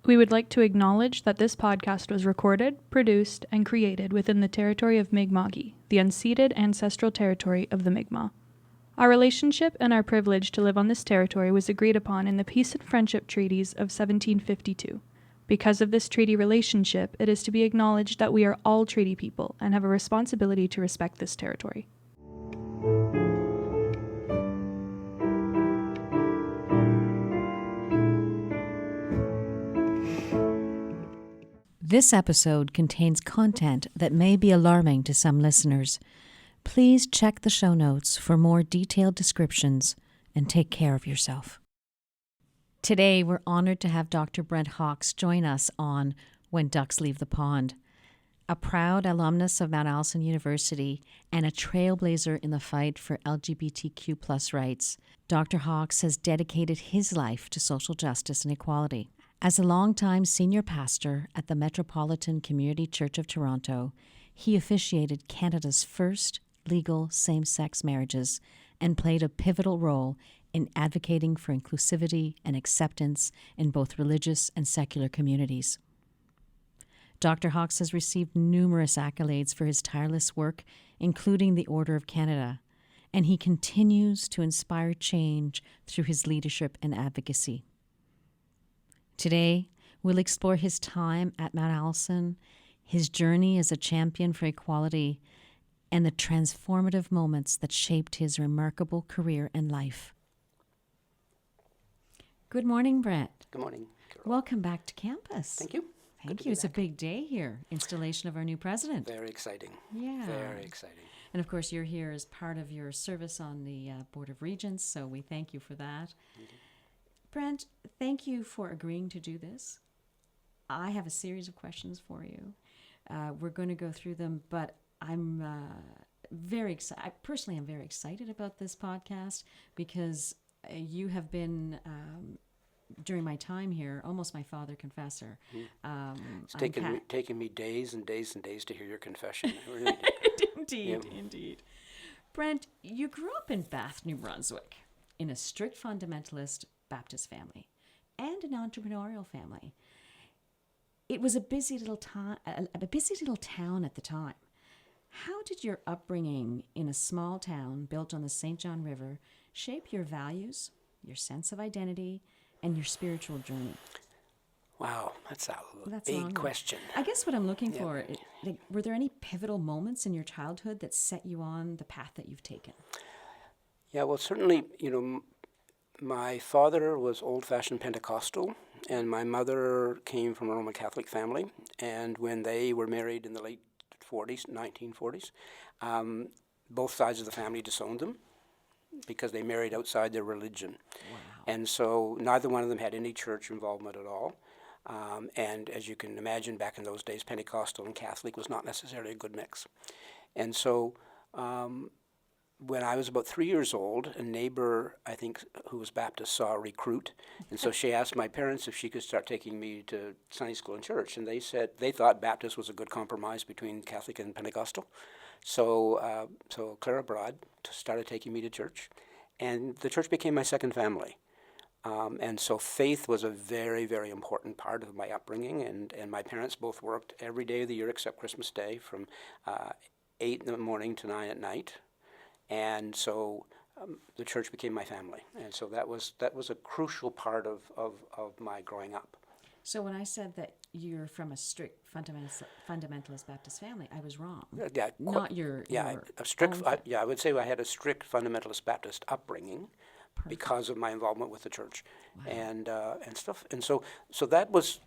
We would like to acknowledge that this podcast was recorded, produced, and created within the territory of Mi'kma'ki, the unceded ancestral territory of the Mi'kmaq. Our relationship and our privilege to live on this territory was agreed upon in the Peace and Friendship Treaties of 1752. Because of this treaty relationship, it is to be acknowledged that we are all treaty people and have a responsibility to respect this territory. This episode contains content that may be alarming to some listeners. Please check the show notes for more detailed descriptions and take care of yourself. Today, we're honored to have Dr. Brent Hawkes join us on When Ducks Leave the Pond. A proud alumnus of Mount Allison University and a trailblazer in the fight for LGBTQ+ rights, Dr. Hawkes has dedicated his life to social justice and equality. As a longtime senior pastor at the Metropolitan Community Church of Toronto, he officiated Canada's first legal same-sex marriages and played a pivotal role in advocating for inclusivity and acceptance in both religious and secular communities. Dr. Hawkes has received numerous accolades for his tireless work, including the Order of Canada, and he continues to inspire change through his leadership and advocacy. Today, we'll explore his time at Mount Allison, his journey as a champion for equality, and the transformative moments that shaped his remarkable career and life. Good morning, Brent. Good morning, Carolle. Welcome back to campus. Thank you. Thank you. It's a big day here, installation of our new president. Very exciting. Yeah. Very exciting. And of course, you're here as part of your service on the Board of Regents, so we thank you for that. Mm-hmm. Brent, thank you for agreeing to do this. I have a series of questions for you. We're going to go through them, but I'm very excited. Personally, I'm very excited about this podcast because you have been, during my time here, almost my father confessor. It's taken me days and days and days to hear your confession. Really Indeed. Brent, you grew up in Bath, New Brunswick, in a strict fundamentalist Baptist family and an entrepreneurial family. It was a busy little town at the time. How did your upbringing in a small town built on the St. John River shape your values, your sense of identity, and your spiritual journey? Wow, that's a big question. I guess what I'm looking for, were there any pivotal moments in your childhood that set you on the path that you've taken? Yeah, well, certainly, my father was old-fashioned Pentecostal, and my mother came from a Roman Catholic family. And when they were married in the late 1940s, both sides of the family disowned them because they married outside their religion. Wow. And so neither one of them had any church involvement at all. And as you can imagine, back in those days, Pentecostal and Catholic was not necessarily a good mix. And so when I was about 3 years old, a neighbor, I think, who was Baptist, saw a recruit. And so she asked my parents if she could start taking me to Sunday school and church. And they said they thought Baptist was a good compromise between Catholic and Pentecostal. So Clara Broad started taking me to church. And the church became my second family. And so faith was a very, very important part of my upbringing. And my parents both worked every day of the year except Christmas Day from 8 in the morning to 9 at night. And so the church became my family, and so that was a crucial part of my growing up. So when I said that you're from a strict fundamentalist Baptist family, I was wrong. Yeah, not your a strict. I would say I had a strict fundamentalist Baptist upbringing. Perfect. Because of my involvement with the church. Wow. and stuff, and so that was,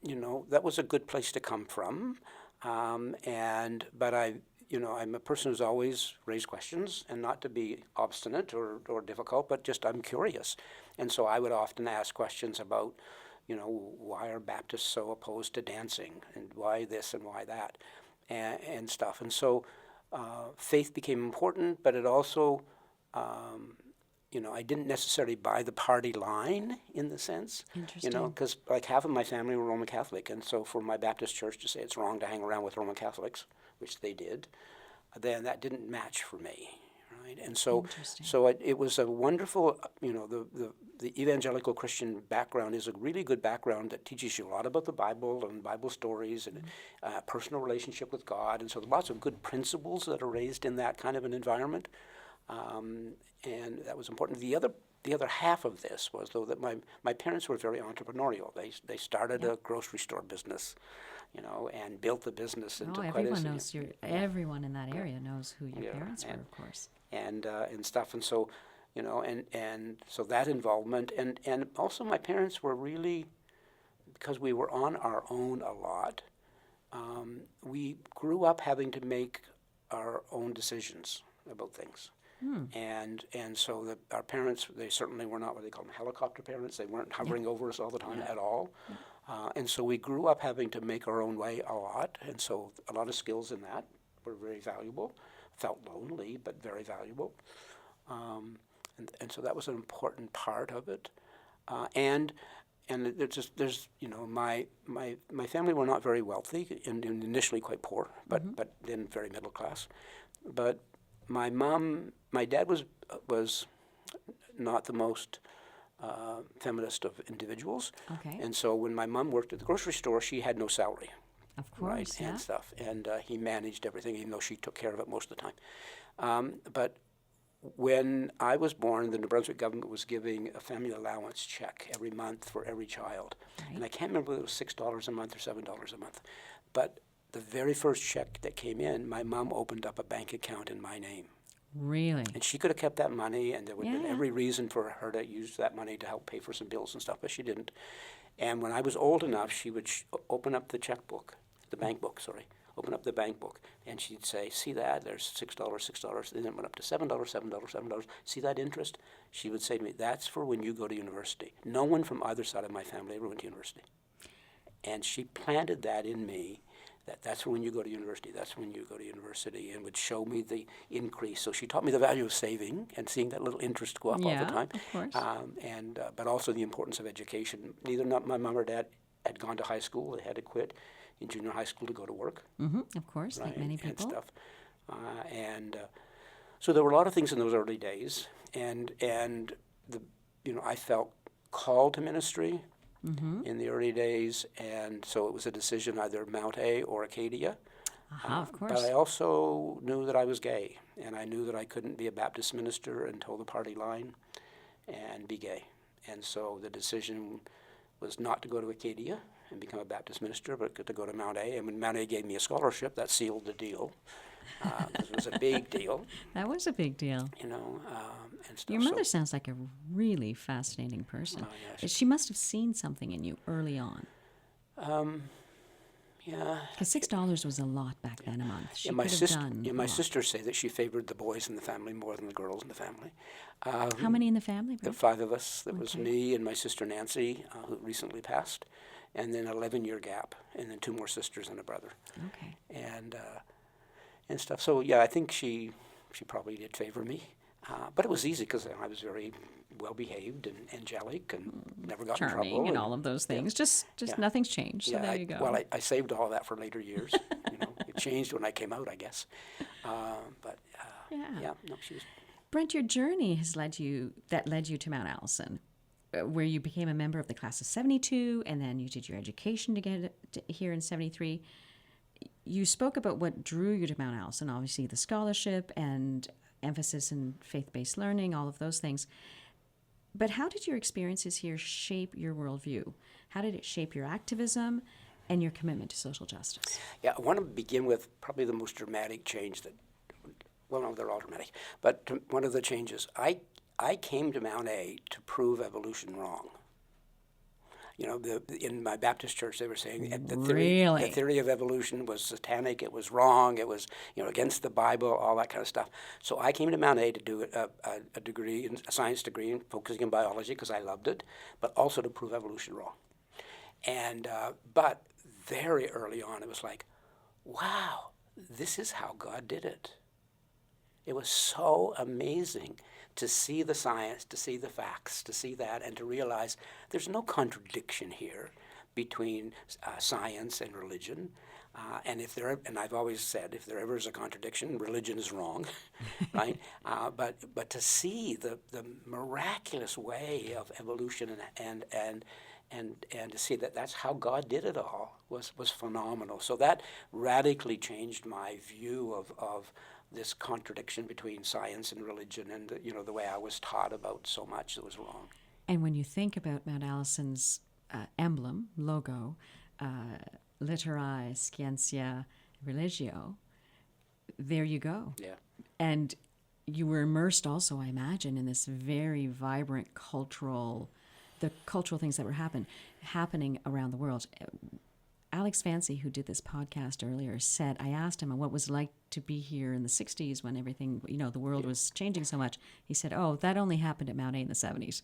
that was a good place to come from, but I'm a person who's always raised questions, and not to be obstinate or difficult, but just I'm curious. And so I would often ask questions about, why are Baptists so opposed to dancing, and why this and why that, and stuff. And so faith became important, but it also, I didn't necessarily buy the party line in the sense, because like half of my family were Roman Catholic, and so for my Baptist church to say it's wrong to hang around with Roman Catholics, which they did, then that didn't match for me, Right, and so Interesting. it was a wonderful, the evangelical Christian background is a really good background that teaches you a lot about the Bible and Bible stories and personal relationship with God, and so lots of good principles that are raised in that kind of an environment, and that was important. The other half of this was, though, that my parents were very entrepreneurial. They started a grocery store business, and built the business into quite everyone in that area knows who your parents were, of course. And stuff, and so, and so that involvement, and also my parents were really, because we were on our own a lot, we grew up having to make our own decisions about things. And so our parents, they certainly were not what they call them helicopter parents. They weren't hovering over us all the time at all. And so we grew up having to make our own way a lot, and so a lot of skills in that were very valuable. Felt lonely, but very valuable. And so that was an important part of it. And there's my family were not very wealthy and initially quite poor, but then very middle class. But my dad was not the most feminist of individuals. Okay. And so when my mom worked at the grocery store, she had no salary. Of course, right, and stuff. And he managed everything, even though she took care of it most of the time. But when I was born, the New Brunswick government was giving a family allowance check every month for every child. Right. And I can't remember whether it was $6 a month or $7 a month. But the very first check that came in, my mom opened up a bank account in my name. Really? And she could have kept that money, and there would have been every reason for her to use that money to help pay for some bills and stuff, but she didn't. And when I was old enough, she would open up the checkbook, open up the bank book, and she'd say, see that, there's $6, then it went up to $7, $7, see that interest? She would say to me, that's for when you go to university. No one from either side of my family ever went to university. And she planted that in me, that's for when you go to university, and would show me the increase. So she taught me the value of saving and seeing that little interest go up all the time. Of course. But also the importance of education. Neither my mom or dad had gone to high school. They had to quit in junior high school to go to work. Of course, right, like many people. And stuff. So there were a lot of things in those early days, and I felt called to ministry in the early days, and so it was a decision either MtA or Acadia. Of course. But I also knew that I was gay, and I knew that I couldn't be a Baptist minister and toe the party line and be gay. And so the decision was not to go to Acadia and become a Baptist minister, but to go to MtA. And when MtA gave me a scholarship, that sealed the deal, because it was a big deal. That was a big deal. And stuff. Your mother sounds like a really fascinating person. Oh, yes. She must have seen something in you early on. Yeah. Because $6 was a lot back then a month. She my could have done my sisters say that she favored the boys in the family more than the girls in the family. How many in the family? The 5 of us. There was me and my sister Nancy, who recently passed, and then an 11-year gap, and then 2 more sisters and a brother. Okay. And stuff. So yeah, I think she probably did favor me, but it was easy because I was very well behaved and angelic and never got in trouble. Charming and all of those things. Just nothing's changed. So there you go. Well, I saved all that for later years. It changed when I came out, I guess. She was. Brent, your journey has led you to Mount Allison, where you became a member of the class of 72, and then you did your education to get here in 73. You spoke about what drew you to Mount Allison, obviously the scholarship and emphasis in faith-based learning, all of those things. But how did your experiences here shape your worldview? How did it shape your activism and your commitment to social justice? Yeah, I want to begin with probably the most dramatic change no, they're all dramatic, but one of the changes. I came to Mount A to prove evolution wrong. In my Baptist church, they were saying the theory of evolution was satanic. It was wrong. It was against the Bible, all that kind of stuff. So I came to Mount A to do a degree, a science degree, in focusing on biology because I loved it, but also to prove evolution wrong. And but very early on, it was like, wow, this is how God did it. It was so amazing to see the science, to see the facts, to see that, and to realize there's no contradiction here. between science and religion. And I've always said, if there ever is a contradiction, religion is wrong, right? But to see the miraculous way of evolution and to see that that's how God did it all was phenomenal. So that radically changed my view of this contradiction between science and religion, and the way I was taught about so much that was wrong. And when you think about Mount Allison's emblem, logo, Literae, Scientia, Religio, there you go. Yeah. And you were immersed also, I imagine, in this very vibrant cultural things that were happening around the world. Alex Fancy, who did this podcast earlier, said, I asked him what it was like to be here in the 60s when everything, the world was changing so much. He said, that only happened at Mount A in the 70s.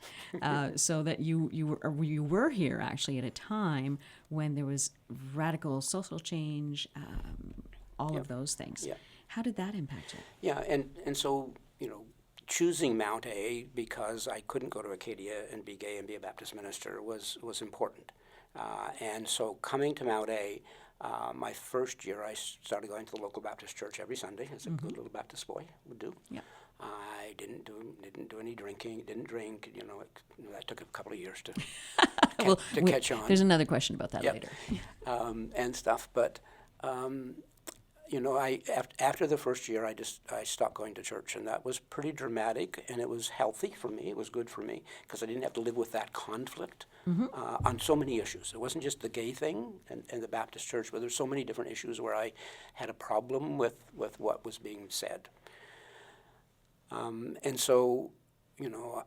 So that you were here actually at a time when there was radical social change, all of those things. Yeah. How did that impact you? Yeah, and so, choosing Mount A because I couldn't go to Acadia and be gay and be a Baptist minister was important. And so coming to Mount A, my first year, I started going to the local Baptist church every Sunday, as a good little Baptist boy would do. Yeah. I didn't do any drinking, didn't drink. That took a couple of years to catch on. There's another question about that later. And stuff, but after the first year, I stopped going to church, and that was pretty dramatic, and it was healthy for me. It was good for me because I didn't have to live with that conflict on so many issues. It wasn't just the gay thing and the Baptist church, but there's so many different issues where I had a problem with what was being said. And so,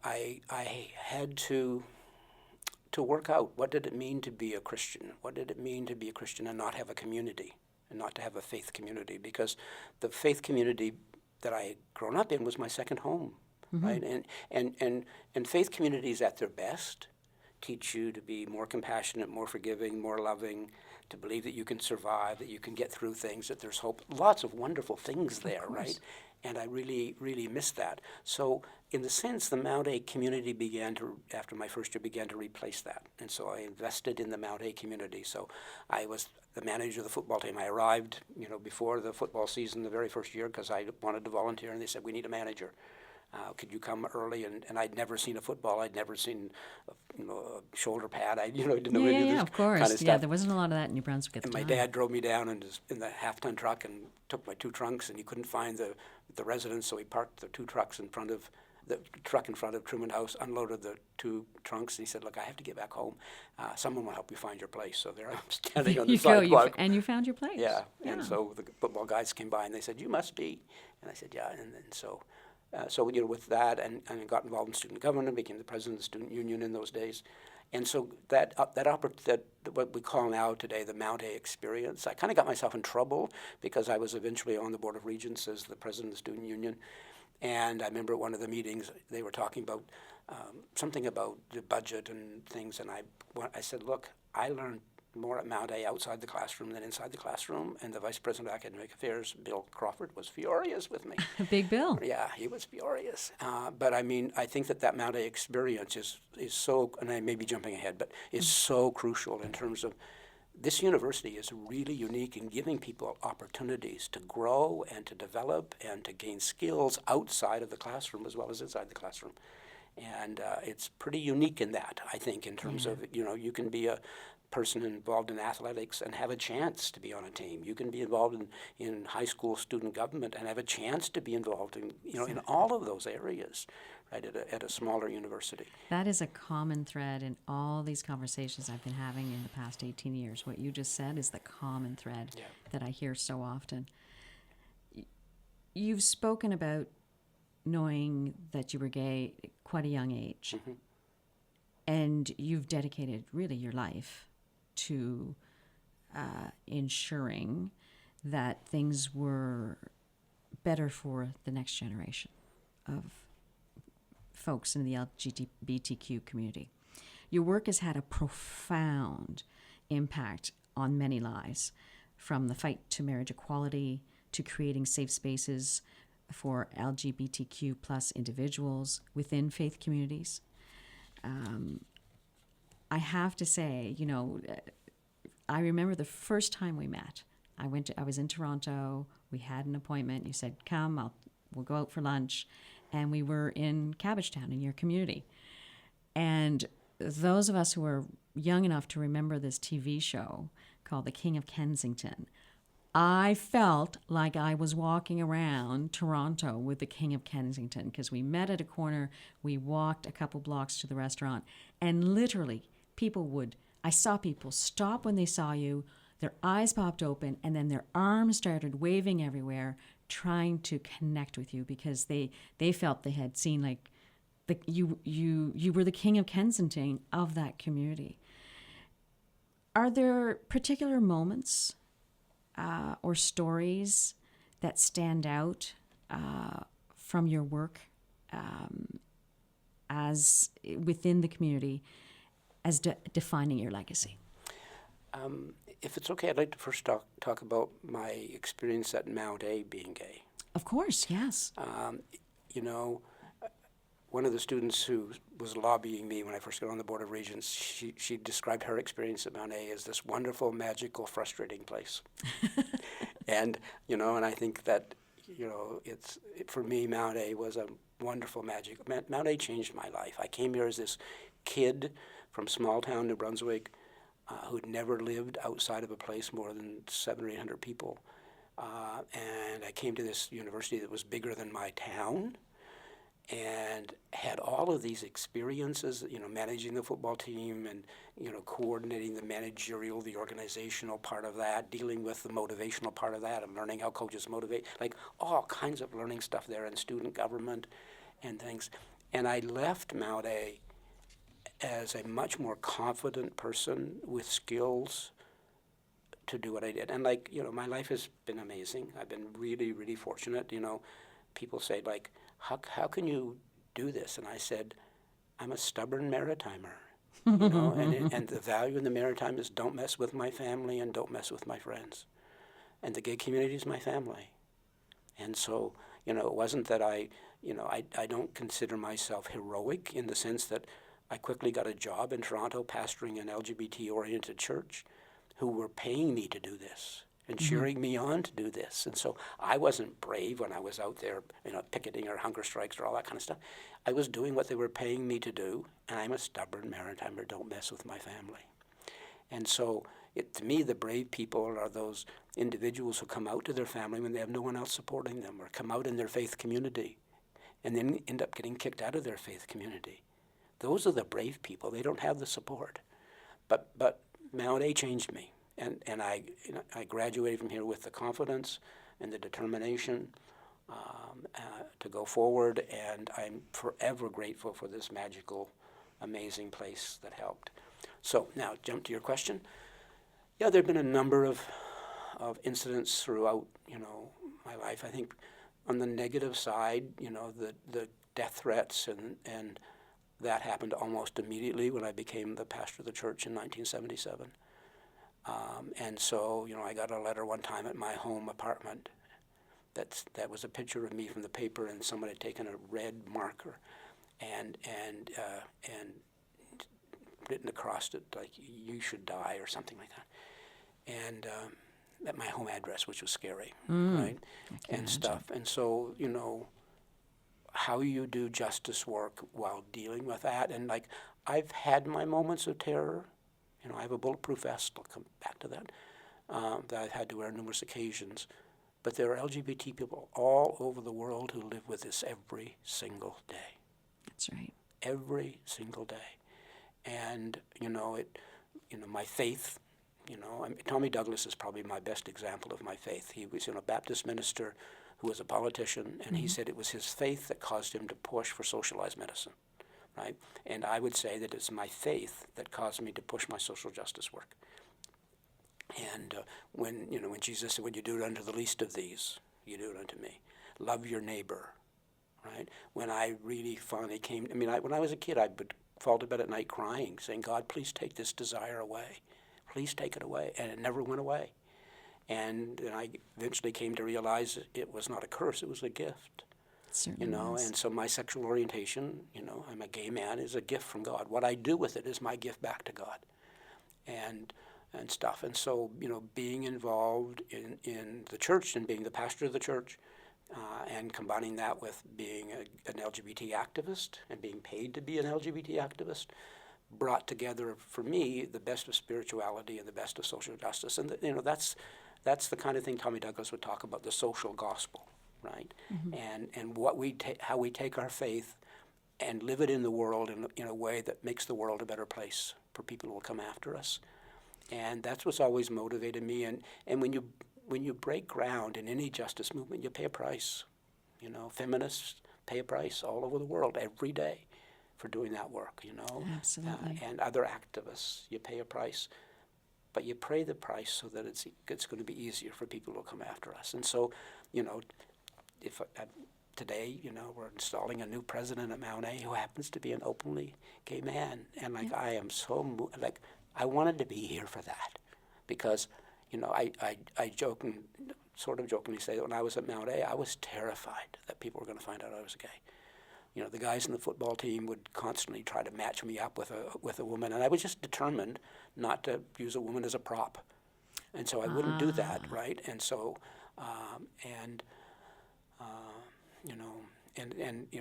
I had to work out, what did it mean to be a Christian? What did it mean to be a Christian and not have a community? And not to have a faith community, because the faith community that I had grown up in was my second home, right? And faith communities at their best teach you to be more compassionate, more forgiving, more loving, to believe that you can survive, that you can get through things, that there's hope. Lots of wonderful things there, right? And I really, really missed that. So in the sense, the Mount A community after my first year, began to replace that. And so I invested in the Mount A community. So I was the manager of the football team. I arrived, before the football season the very first year because I wanted to volunteer, and they said, we need a manager. Could you come early? And I'd never seen a football. I'd never seen, a shoulder pad. I, didn't know any of this of course. kind of stuff. Yeah, there wasn't a lot of that in New Brunswick at the and time. my dad drove me down in the half-ton truck and took my two trunks, and he couldn't find the residence, so he parked the two trucks in front of the truck in front of Truman House, unloaded the two trunks, and he said, look, I have to get back home. Someone will help you find your place. So there I'm standing on the sidewalk. And you found your place. Yeah. And so the football guys came by, and they said, you must be. And I said, yeah. And so with that, and I got involved in student government, became the president of the student union in those days. And so that what we call now today the MtA Experience, I kind of got myself in trouble because I was eventually on the Board of Regents as the president of the student union. And I remember at one of the meetings they were talking about something about the budget and things, and I said, look, I learned more at Mount A outside the classroom than inside the classroom, and the Vice President of Academic Affairs, Bill Crawford, was furious with me. Big Bill. Yeah, he was furious. But I mean, I think that Mount A experience is so, and I may be jumping ahead, but is so crucial in terms of this university is really unique in giving people opportunities to grow and to develop and to gain skills outside of the classroom as well as inside the classroom. And it's pretty unique in that, I think, in terms of, you can be a person involved in athletics and have a chance to be on a team. You can be involved in high school student government and have a chance to be involved in, in all of those areas, right, at a smaller university. That is a common thread in all these conversations I've been having in the past 18 years. What you just said is the common thread that I hear so often. You've spoken about knowing that you were gay at quite a young age, and you've dedicated really your life to ensuring that things were better for the next generation of folks in the LGBTQ community. Your work has had a profound impact on many lives, from the fight to marriage equality to creating safe spaces for LGBTQ plus individuals within faith communities. I have to say, I remember the first time we met. I was in Toronto. We had an appointment. You said, come, we'll go out for lunch. And we were in Cabbagetown in your community. And those of us who are young enough to remember this TV show called The King of Kensington, I felt like I was walking around Toronto with the King of Kensington, because we met at a corner, we walked a couple blocks to the restaurant, and literally I saw people stop when they saw you, their eyes popped open, and then their arms started waving everywhere, trying to connect with you, because they felt they had seen like you were the King of Kensington of that community. Are there particular moments or stories that stand out from your work as within the community as defining your legacy? If it's okay, I'd like to first talk about my experience at MtA being gay. Of course, yes. One of the students who was lobbying me when I first got on the Board of Regents, she described her experience at MtA as this wonderful, magical, frustrating place. And I think that, for me, MtA was a wonderful magic. MtA changed my life. I came here as this kid from small town New Brunswick who'd never lived outside of a place more than 700 or 800 people. And I came to this university that was bigger than my town, and had all of these experiences, managing the football team and, coordinating the managerial, the organizational part of that, dealing with the motivational part of that, and learning how coaches motivate, like all kinds of learning stuff there, and student government and things. And I left MtA as a much more confident person with skills to do what I did. And my life has been amazing. I've been really, really fortunate. People say, how can you do this? And I said, I'm a stubborn maritimer, and the value in the maritime is don't mess with my family and don't mess with my friends. And the gay community is my family. And so, it wasn't that I don't consider myself heroic in the sense that I quickly got a job in Toronto pastoring an LGBT-oriented church who were paying me to do this and cheering me on to do this. And so I wasn't brave when I was out there, picketing or hunger strikes or all that kind of stuff. I was doing what they were paying me to do, and I'm a stubborn maritimer, don't mess with my family. And so to me, the brave people are those individuals who come out to their family when they have no one else supporting them, or come out in their faith community and then end up getting kicked out of their faith community. Those are the brave people. They don't have the support. But MtA changed me. And I graduated from here with the confidence and the determination to go forward, and I'm forever grateful for this magical, amazing place that helped. So now, jump to your question. Yeah, there have been a number of incidents throughout, my life. I think on the negative side, the death threats and that happened almost immediately when I became the pastor of the church in 1977. And so, I got a letter one time at my home apartment that was a picture of me from the paper, and someone had taken a red marker and written across it, like, you should die, or something like that. And at my home address, which was scary, right? And stuff. And so, how you do justice work while dealing with that. And I've had my moments of terror. I have a bulletproof vest, I'll come back to that, that I've had to wear on numerous occasions. But there are LGBT people all over the world who live with this every single day. That's right. Every single day. And, my faith, Tommy Douglas is probably my best example of my faith. He was a Baptist minister who was a politician, and he said it was his faith that caused him to push for socialized medicine. Right? And I would say that it's my faith that caused me to push my social justice work. And when Jesus said, when you do it unto the least of these, you do it unto me. Love your neighbor, right? When I really finally came, when I was a kid, I would fall to bed at night crying, saying, God, please take this desire away. Please take it away. And it never went away. And I eventually came to realize it was not a curse, it was a gift. And so my sexual orientation, I'm a gay man, is a gift from God. What I do with it is my gift back to God. And and stuff. And so, being involved in the church and being the pastor of the church, and combining that with being an LGBT activist and being paid to be an LGBT activist, brought together for me the best of spirituality and the best of social justice. And that's the kind of thing Tommy Douglas would talk about, the social gospel, right? And how we take our faith and live it in the world in a way that makes the world a better place for people who will come after us. And that's what's always motivated me. And when you break ground in any justice movement, you pay a price. Feminists pay a price all over the world every day for doing that work, Absolutely. and other activists, you pay a price. But you pay the price so that it's going to be easier for people who will come after us. And so, if today, we're installing a new president at Mount A who happens to be an openly gay man, and I am so I wanted to be here for that, because I sort of jokingly say that when I was at Mount A, I was terrified that people were going to find out I was gay. The guys in the football team would constantly try to match me up with a woman, and I was just determined not to use a woman as a prop, and so I wouldn't do that, right? And so,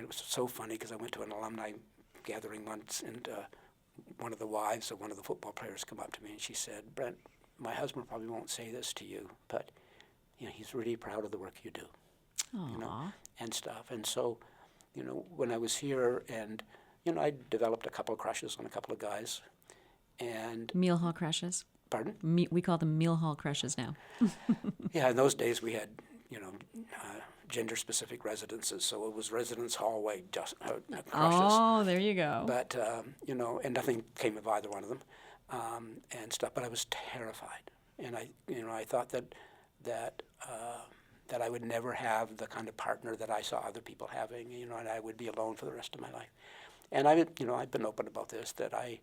it's so funny because I went to an alumni gathering once, and one of the wives of one of the football players come up to me and she said, "Brent, my husband probably won't say this to you, but he's really proud of the work you do." And stuff. And so, when I was here, and I developed a couple of crushes on a couple of guys, and Meal hall crushes. Pardon? We call them meal hall crushes now. Yeah, in those days we had gender-specific residences, so it was residence hallway just crushes. Oh, there you go. But and nothing came of either one of them, and stuff. But I was terrified, and I thought that I would never have the kind of partner that I saw other people having, and I would be alone for the rest of my life. And I've been open about this, that I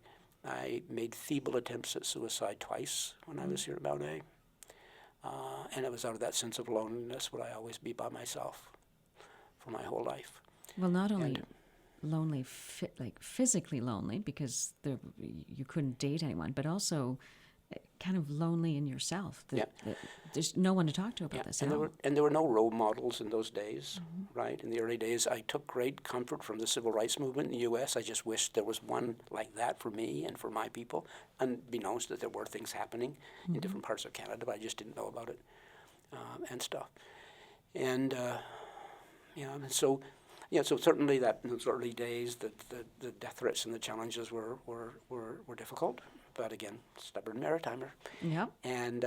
made feeble attempts at suicide twice when I was here at Mount A. And it was out of that sense of loneliness. Would I always be by myself for my whole life? Well, not only lonely, physically lonely, because you couldn't date anyone, but also kind of lonely in yourself. There's no one to talk to about this at all. And there were no role models in those days, right? In the early days, I took great comfort from the civil rights movement in the U.S. I just wished there was one like that for me and for my people, unbeknownst that there were things happening in different parts of Canada, but I just didn't know about it, and stuff. And so certainly that in those early days, the death threats and the challenges were difficult. But again, stubborn maritimer. Yeah. And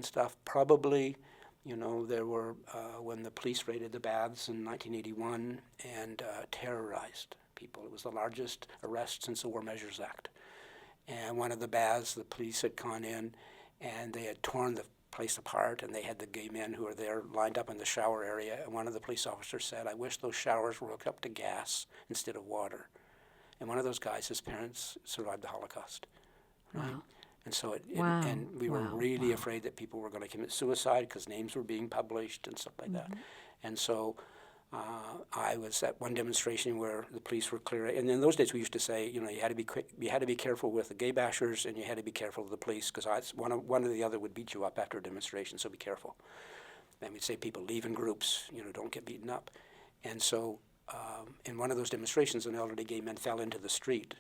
stuff. Probably, there were when the police raided the baths in 1981 and terrorized people. It was the largest arrest since the War Measures Act. And one of the baths, the police had gone in, and they had torn the place apart, and they had the gay men who were there lined up in the shower area. And one of the police officers said, "I wish those showers were hooked up to gas instead of water." And one of those guys, his parents survived the Holocaust, right? Wow. And so and we were really afraid that people were going to commit suicide because names were being published and stuff like that. And so I was at one demonstration where the police were clearing. And in those days, we used to say, you had to be quick, you had to be careful with the gay bashers, and you had to be careful with the police because one or the other would beat you up after a demonstration. So be careful. And we'd say, people leave in groups, don't get beaten up. And so in one of those demonstrations, an elderly gay man fell into the street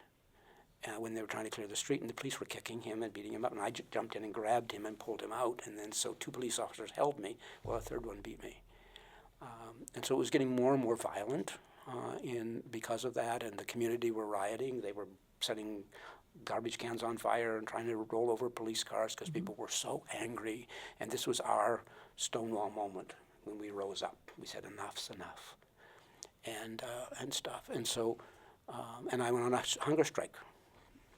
when they were trying to clear the street, and the police were kicking him and beating him up, and I jumped in and grabbed him and pulled him out, and then so 2 police officers held me while a third one beat me. And so it was getting more and more violent because of that, and the community were rioting. They were setting garbage cans on fire and trying to roll over police cars because people were so angry, and this was our Stonewall moment when we rose up. We said, enough's enough. And stuff. And so, and I went on a hunger strike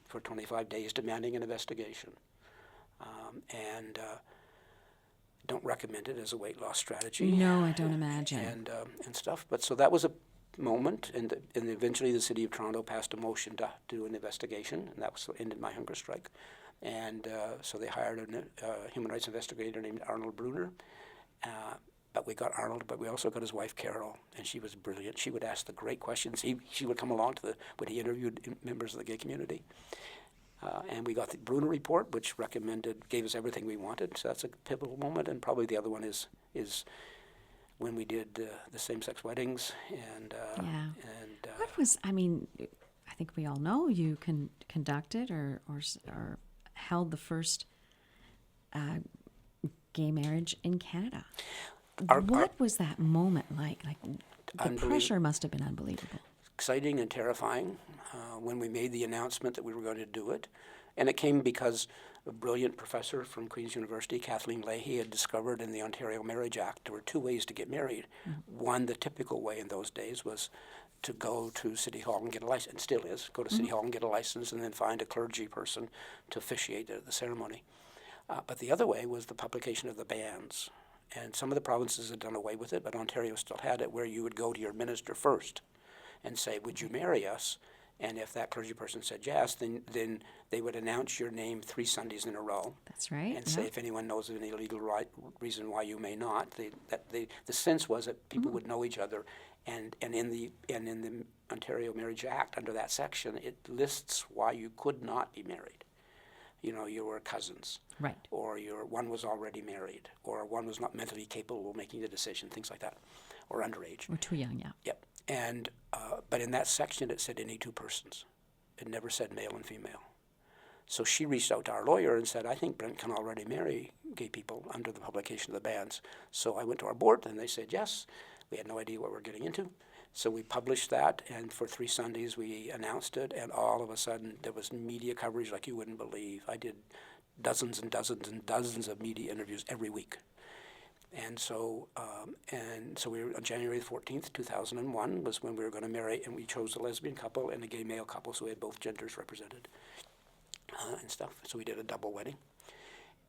for 25 days demanding an investigation. And don't recommend it as a weight loss strategy. No, I don't imagine. And stuff. But so that was a moment, and eventually the City of Toronto passed a motion to do an investigation, and that was what ended my hunger strike. And so they hired a human rights investigator named Arnold Bruner. But we got Arnold, but we also got his wife, Carolle, and she was brilliant. She would ask the great questions. She would come along when he interviewed members of the gay community. And we got the Bruner report, which gave us everything we wanted. So that's a pivotal moment. And probably the other one is when we did the same-sex weddings. And what was? I mean, I think we all know you conducted or held the first gay marriage in Canada. What was that moment like? Like the pressure must have been unbelievable. Exciting and terrifying when we made the announcement that we were going to do it. And it came because a brilliant professor from Queen's University, Kathleen Leahy, had discovered in the Ontario Marriage Act there were two ways to get married. Mm-hmm. One, the typical way in those days, was to go to City Hall and get a license. It still is. Go to City Hall and get a license and then find a clergy person to officiate the ceremony. But the other way was the publication of the banns. And some of the provinces had done away with it, but Ontario still had it, where you would go to your minister first and say, would you marry us? And if that clergy person said yes, then they would announce your name 3 Sundays in a row. That's right. And say if anyone knows of any legal reason why you may not. The sense was that people would know each other, and in the Ontario Marriage Act, under that section, it lists why you could not be married. You know, you were cousins, right? Or one was already married, or one was not mentally capable of making the decision, things like that, or underage, or too young, yeah. Yep. And but in that section, it said any 2 persons. It never said male and female. So she reached out to our lawyer and said, I think Brent can already marry gay people under the publication of the bans. So I went to our board, and they said yes. We had no idea what we were getting into. So we published that, and for 3 Sundays we announced it, and all of a sudden there was media coverage like you wouldn't believe. I did dozens and dozens and dozens of media interviews every week. And so we were on January 14th, 2001 was when we were going to marry, and we chose a lesbian couple and a gay male couple, so we had both genders represented and stuff. So we did a double wedding.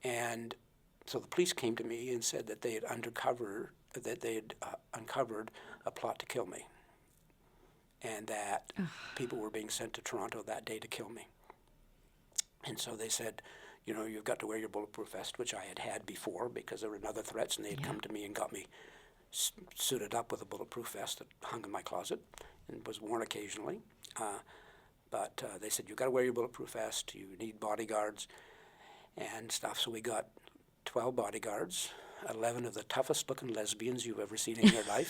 And so the police came to me and said that they had uncovered a plot to kill me, and that people were being sent to Toronto that day to kill me. And so they said, you know, you've got to wear your bulletproof vest, which I had before because there were other threats, and they had come to me and got me suited up with a bulletproof vest that hung in my closet and was worn occasionally. But they said, you've got to wear your bulletproof vest, you need bodyguards and stuff. So we got 12 bodyguards, 11 of the toughest-looking lesbians you've ever seen in your life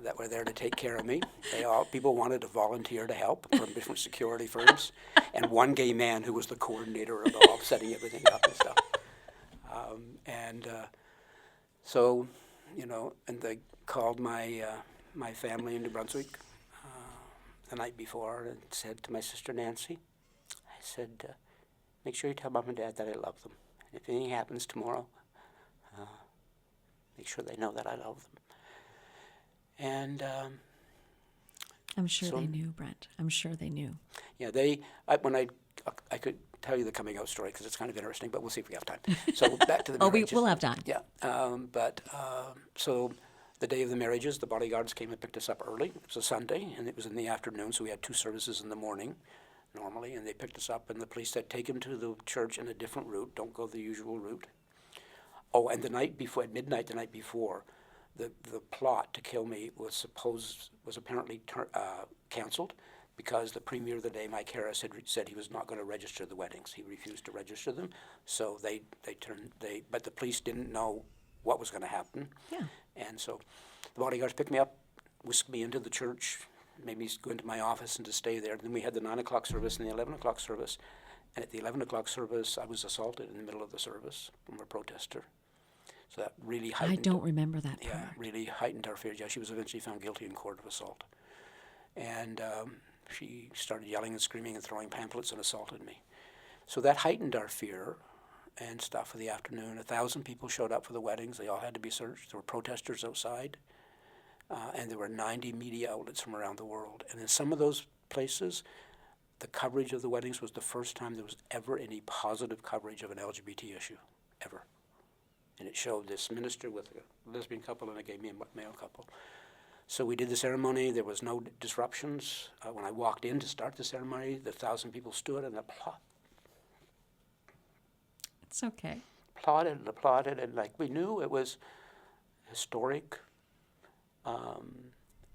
that were there to take care of me. People wanted to volunteer to help from different security firms, and one gay man who was the coordinator of all, setting everything up and stuff. So, you know, and they called my family in New Brunswick the night before and said to my sister Nancy, I said, make sure you tell Mom and Dad that I love them. And if anything happens tomorrow, make sure they know that I love them. And I'm sure they knew, Brent. I'm sure they knew. Yeah, I could tell you the coming out story because it's kind of interesting, but we'll see if we have time. So back to the marriages. We'll have time. Yeah. So the day of the marriages, the bodyguards came and picked us up early. It was a Sunday, and it was in the afternoon, so we had 2 services in the morning normally, and they picked us up, and the police said, take him to the church in a different route. Don't go the usual route. Oh, and the night before, at midnight the night before, the plot to kill me was apparently canceled because the premier of the day, Mike Harris, had said he was not going to register the weddings. He refused to register them. So but the police didn't know what was going to happen. Yeah. And so the bodyguards picked me up, whisked me into the church, made me go into my office and to stay there. Then we had the 9 o'clock service and the 11 o'clock service. And at the 11 o'clock service, I was assaulted in the middle of the service from a protester. So that really heightened. I don't remember that part. Yeah, really heightened our fears. Yeah, she was eventually found guilty in court of assault. And she started yelling and screaming and throwing pamphlets and assaulted me. So that heightened our fear and stuff for the afternoon. 1,000 people showed up for the weddings. They all had to be searched. There were protesters outside. And there were 90 media outlets from around the world. And in some of those places, the coverage of the weddings was the first time there was ever any positive coverage of an LGBT issue, ever. And it showed this minister with a lesbian couple and a gay male couple. So we did the ceremony. There was no disruptions. When I walked in to start the ceremony, the 1,000 people stood and applauded. It's okay. Applauded, and like we knew it was historic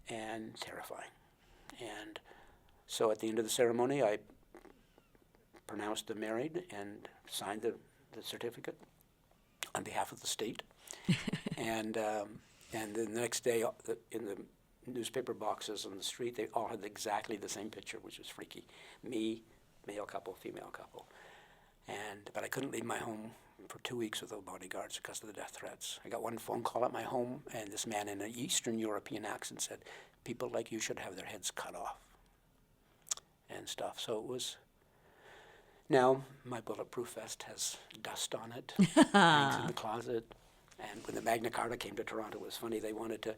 and terrifying. And so at the end of the ceremony, I pronounced them married and signed the certificate on behalf of the state. And then the next day, in the newspaper boxes on the street, they all had exactly the same picture, which was freaky. Me, male couple, female couple. But I couldn't leave my home for 2 weeks without bodyguards because of the death threats. I got one phone call at my home, and this man in an Eastern European accent said, "People like you should have their heads cut off," and stuff. So it was. Now my bulletproof vest has dust on it, hangs in the closet. And when the Magna Carta came to Toronto, it was funny. They wanted to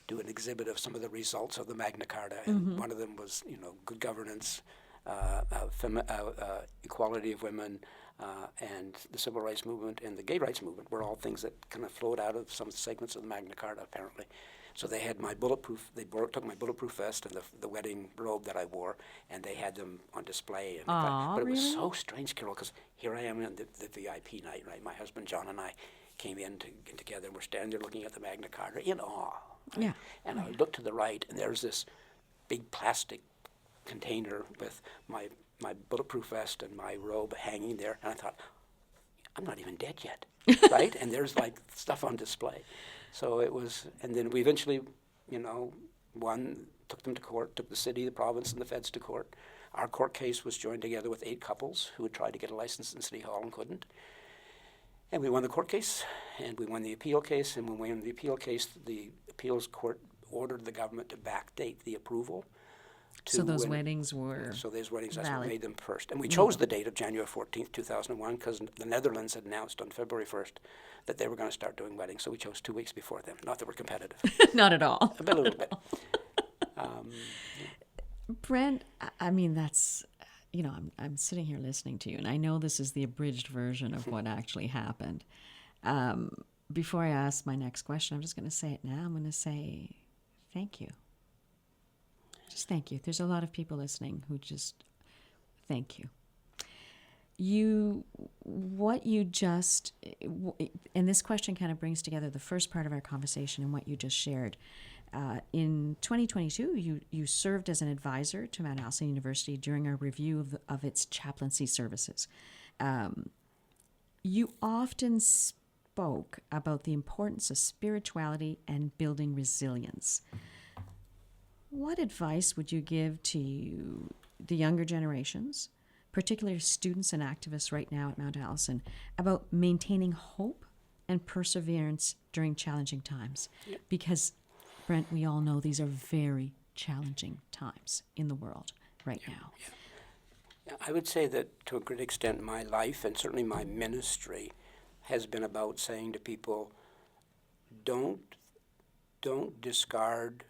do an exhibit of some of the results of the Magna Carta, and one of them was, good governance, equality of women, and the civil rights movement and the gay rights movement were all things that kind of flowed out of some segments of the Magna Carta, apparently. So they had my bulletproof. They took my bulletproof vest and the wedding robe that I wore, and they had them on display. And but it was so strange, Carol, because here I am in the VIP night, right? My husband John and I came in together, and we're standing there looking at the Magna Carta in awe. Right? Yeah. And I looked to the right, and there's this big plastic container with my bulletproof vest and my robe hanging there, and I thought, I'm not even dead yet, right? And there's like stuff on display. So it was, and then we eventually, took them to court, took the city, the province, and the feds to court. Our court case was joined together with 8 couples who had tried to get a license in City Hall and couldn't. And we won the court case, and we won the appeal case, and when we won the appeal case, the appeals court ordered the government to backdate the approval. So those weddings were So those weddings, that's valid. what made them first. And we chose the date of January 14th, 2001, because the Netherlands had announced on February 1st that they were going to start doing weddings, so we chose 2 weeks before them. Not that we're competitive. Not at all. A little bit. Brent, I mean, that's, I'm sitting here listening to you, and I know this is the abridged version of what actually happened. Before I ask my next question, I'm just going to say it now. I'm going to say thank you. Just thank you. There's a lot of people listening who just thank you. And this question kind of brings together the first part of our conversation and what you just shared. In 2022, you served as an advisor to Mount Allison University during a review of its chaplaincy services. You often spoke about the importance of spirituality and building resilience. What advice would you give to the younger generations, particularly students and activists right now at Mount Allison, about maintaining hope and perseverance during challenging times? Yep. Because, Brent, we all know these are very challenging times in the world right now. Yeah, I would say that to a great extent my life and certainly my ministry has been about saying to people, don't discard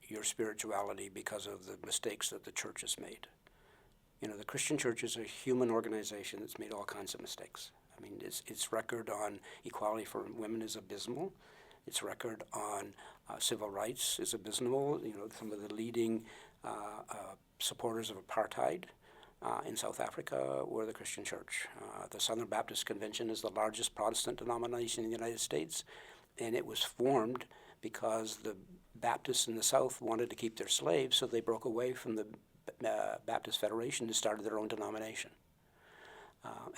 your spirituality because of the mistakes that the church has made. The Christian church is a human organization that's made all kinds of mistakes. I mean, its record on equality for women is abysmal. Its record on civil rights is abysmal. Some of the leading supporters of apartheid in South Africa were the Christian church. The Southern Baptist Convention is the largest Protestant denomination in the United States, and it was formed because the Baptists in the South wanted to keep their slaves, so they broke away from the Baptist Federation and started their own denomination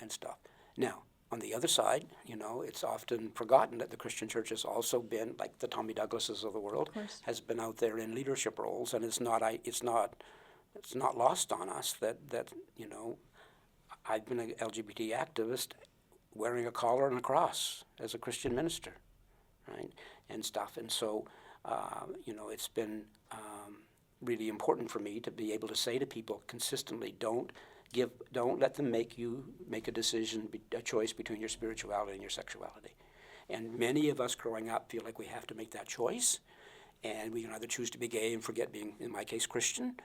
and stuff. Now, on the other side, it's often forgotten that the Christian church has also been, like the Tommy Douglases of the world, has been out there in leadership roles, and it's not lost on us that I've been an LGBT activist wearing a collar and a cross as a Christian minister, right, and stuff, and so. It's been really important for me to be able to say to people consistently, don't let them make you make a choice between your spirituality and your sexuality. And many of us growing up feel like we have to make that choice, and we can either choose to be gay and forget being, in my case, Christian,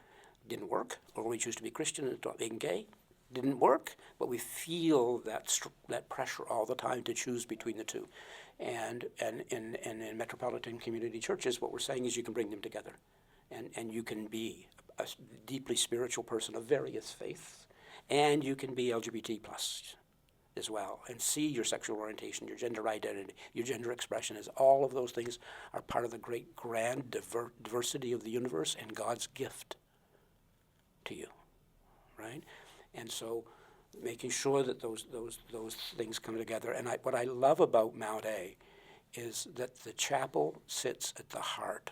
didn't work, or we choose to be Christian and stop being gay, didn't work, but we feel that pressure all the time to choose between the two. And in metropolitan community churches, what we're saying is you can bring them together. And you can be a deeply spiritual person of various faiths, and you can be LGBT plus as well, and see your sexual orientation, your gender identity, your gender expression as all of those things are part of the great grand diversity of the universe and God's gift to you, right? And so making sure that those things come together. And what I love about MtA is that the chapel sits at the heart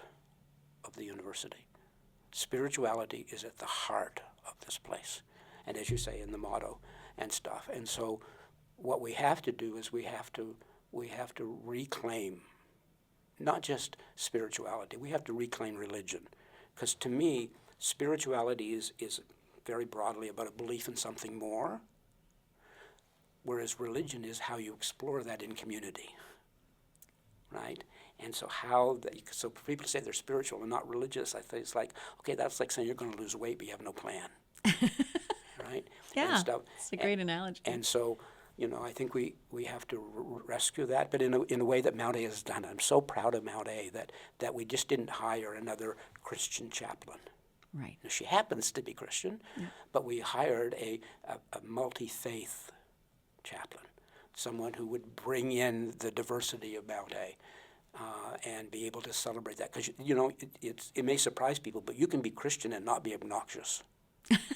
of the university. Spirituality is at the heart of this place, and as you say, in the motto and stuff. And so what we have to do is we have to reclaim not just spirituality, we have to reclaim religion. Because to me, spirituality is very broadly about a belief in something more, whereas religion is how you explore that in community, right? And so so people say they're spiritual and not religious, I think it's like, okay, that's like saying you're going to lose weight, but you have no plan, right? Yeah, and stuff. It's a great analogy. And so, I think we have to rescue that, but in a way that MtA has done. I'm so proud of MtA that we just didn't hire another Christian chaplain. Right. Now, she happens to be Christian, but we hired a multi-faith chaplain, someone who would bring in the diversity of MtA and be able to celebrate that. Because, it may surprise people, but you can be Christian and not be obnoxious.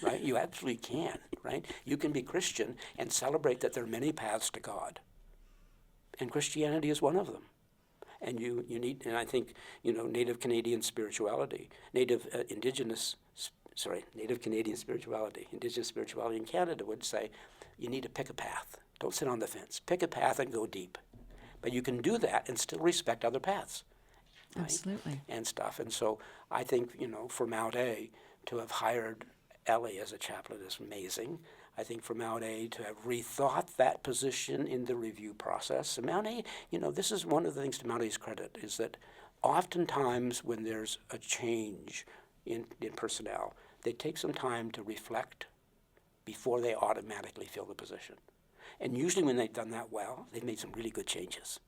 Right? You absolutely can, right? You can be Christian and celebrate that there are many paths to God. And Christianity is one of them. And you need, and I think, Native Canadian spirituality, Indigenous Canadian spirituality, Indigenous spirituality in Canada would say, you need to pick a path. Don't sit on the fence. Pick a path and go deep. But you can do that and still respect other paths. Right? Absolutely. And stuff. And so I think, for MtA to have hired Ellie as a chaplain is amazing. I think for MtA to have rethought that position in the review process. And MtA, this is one of the things to MtA's credit, is that oftentimes when there's a change in personnel, they take some time to reflect before they automatically fill the position. And usually when they've done that well, they've made some really good changes.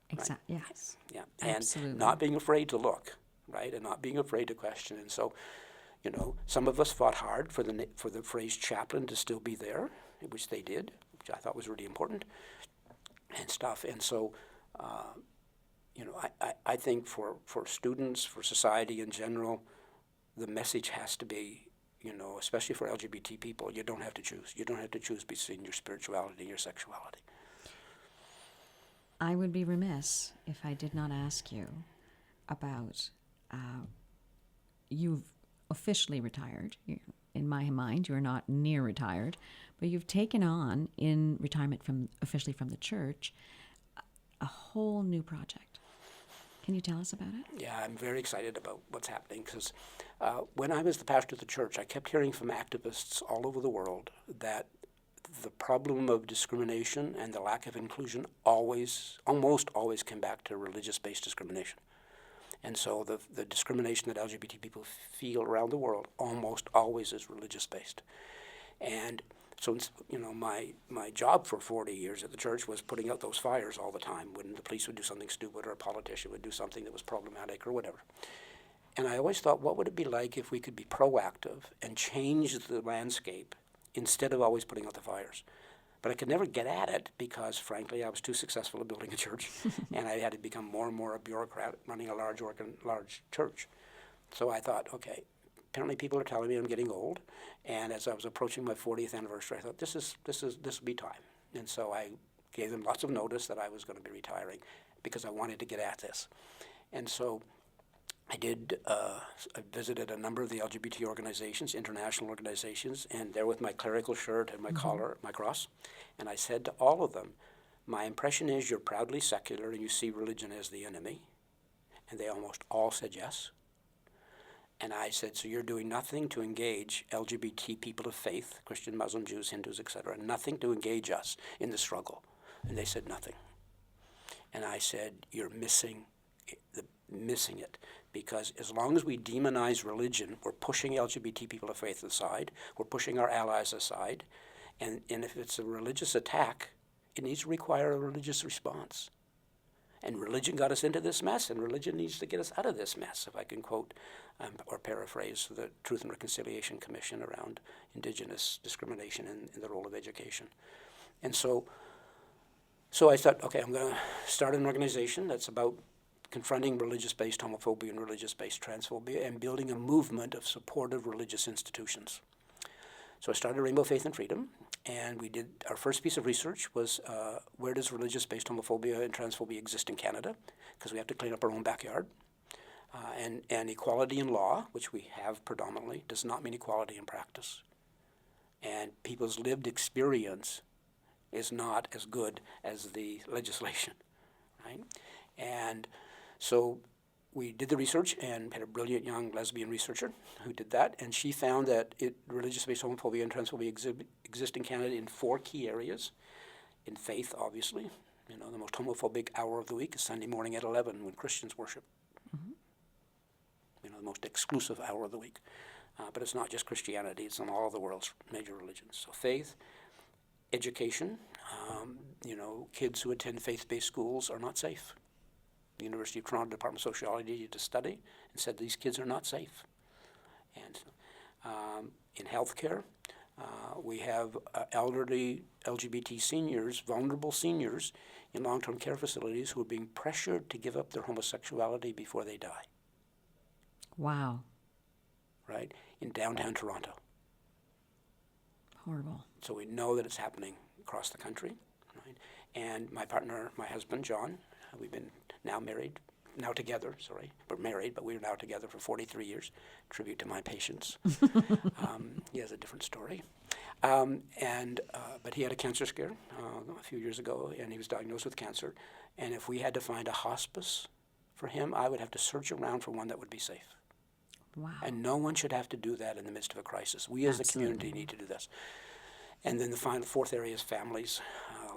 Exactly. Right? Yes. Yeah. Absolutely. And not being afraid to look, right? And not being afraid to question. And so, some of us fought hard for the phrase chaplain to still be there, which they did, which I thought was really important, and stuff. And so, I think for students, for society in general, the message has to be, especially for LGBT people, you don't have to choose. You don't have to choose between your spirituality and your sexuality. I would be remiss if I did not ask you about, you've officially retired. In my mind, you're not near retired, but you've taken on, in retirement officially from the church, a whole new project. Can you tell us about it? Yeah, I'm very excited about what's happening because when I was the pastor of the church, I kept hearing from activists all over the world that the problem of discrimination and the lack of inclusion almost always came back to religious-based discrimination. And so the discrimination that LGBT people feel around the world almost always is religious-based. And so, my job for 40 years at the church was putting out those fires all the time when the police would do something stupid or a politician would do something that was problematic or whatever. And I always thought, what would it be like if we could be proactive and change the landscape instead of always putting out the fires? But I could never get at it because, frankly, I was too successful at building a church, and I had to become more and more a bureaucrat running a large church. So I thought, okay, apparently people are telling me I'm getting old, and as I was approaching my 40th anniversary, I thought this will be time. And so I gave them lots of notice that I was going to be retiring because I wanted to get at this. And so I did. I visited a number of the LGBT organizations, international organizations, and there with my clerical shirt and my collar, my cross, and I said to all of them, my impression is you're proudly secular and you see religion as the enemy. And they almost all said yes. And I said, so you're doing nothing to engage LGBT people of faith, Christian, Muslim, Jews, Hindus, etc., nothing to engage us in the struggle. And they said nothing. And I said, you're missing it. Because as long as we demonize religion, we're pushing LGBT people of faith aside, we're pushing our allies aside, and if it's a religious attack, it needs to require a religious response. And religion got us into this mess, and religion needs to get us out of this mess, if I can quote or paraphrase the Truth and Reconciliation Commission around Indigenous discrimination in the role of education. And so I thought, okay, I'm going to start an organization that's about confronting religious-based homophobia and religious-based transphobia and building a movement of supportive religious institutions. So I started Rainbow Faith and Freedom, And we did, our first piece of research was where does religious-based homophobia and transphobia exist in Canada? Because we have to clean up our own backyard. And equality in law, which we have predominantly, does not mean equality in practice. And people's lived experience is not as good as the legislation, right? And so we did the research and had a brilliant young lesbian researcher who did that, and she found that religious-based homophobia and transphobia exist in Canada in 4 key areas. In faith, obviously. You know, the most homophobic hour of the week is Sunday morning at 11 when Christians worship. Mm-hmm. You know, the most exclusive hour of the week. But it's not just Christianity, it's in all of the world's major religions. So faith, education, you know, kids who attend faith-based schools are not safe. The University of Toronto Department of Sociology did a study and said these kids are not safe. And in healthcare, we have elderly LGBT seniors, vulnerable seniors in long-term care facilities who are being pressured to give up their homosexuality before they die. Wow. Right? In downtown Toronto. Horrible. So we know that it's happening across the country. Right? And my partner, my husband, John, we've been now together, we're married, but we're now together for 43 years. Tribute to my patience. He has a different story. But he had a cancer scare a few years ago, and he was diagnosed with cancer. And if we had to find a hospice for him, I would have to search around for one that would be safe. Wow. And no one should have to do that in the midst of a crisis. We as a community need to do this. And then the fourth area is families.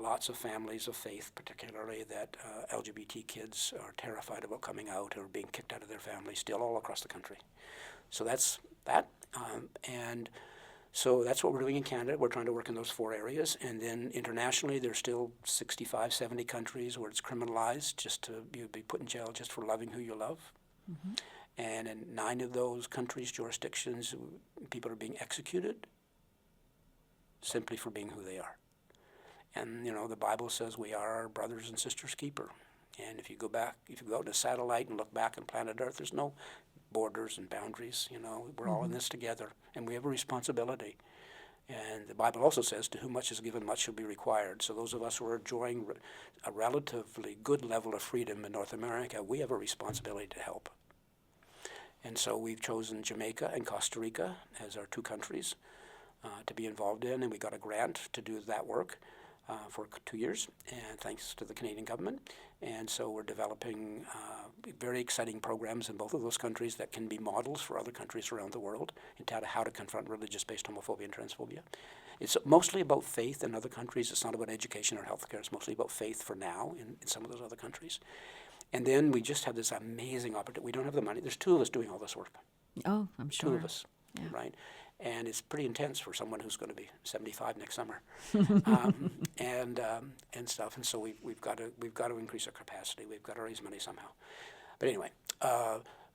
Lots of families of faith, particularly that LGBT kids are terrified about coming out or being kicked out of their families still all across the country. So that's that. And so that's what we're doing in Canada. We're trying to work in those 4 areas. And then internationally, there's still 65, 70 countries where it's criminalized just to be put in jail just for loving who you love. Mm-hmm. And in 9 of those countries, jurisdictions, people are being executed simply for being who they are. And, you know, the Bible says we are our brothers and sisters' keeper. And if you go out to satellite and look back on planet Earth, there's no borders and boundaries. You know, we're all in this together, and we have a responsibility. And the Bible also says, to whom much is given, much shall be required. So those of us who are enjoying a relatively good level of freedom in North America, we have a responsibility to help. And so we've chosen Jamaica and Costa Rica as our 2 countries to be involved in, and we got a grant to do that work for 2 years, and thanks to the Canadian government. And so we're developing very exciting programs in both of those countries that can be models for other countries around the world in how to confront religious-based homophobia and transphobia. It's mostly about faith in other countries. It's not about education or healthcare. It's mostly about faith for now in some of those other countries. And then we just have this amazing opportunity. We don't have the money. There's 2 of us doing all this work. Oh, I'm sure. 2 of us, yeah. Right? And it's pretty intense for someone who's going to be 75 next summer, and stuff. And so we've got to increase our capacity. We've got to raise money somehow. But anyway,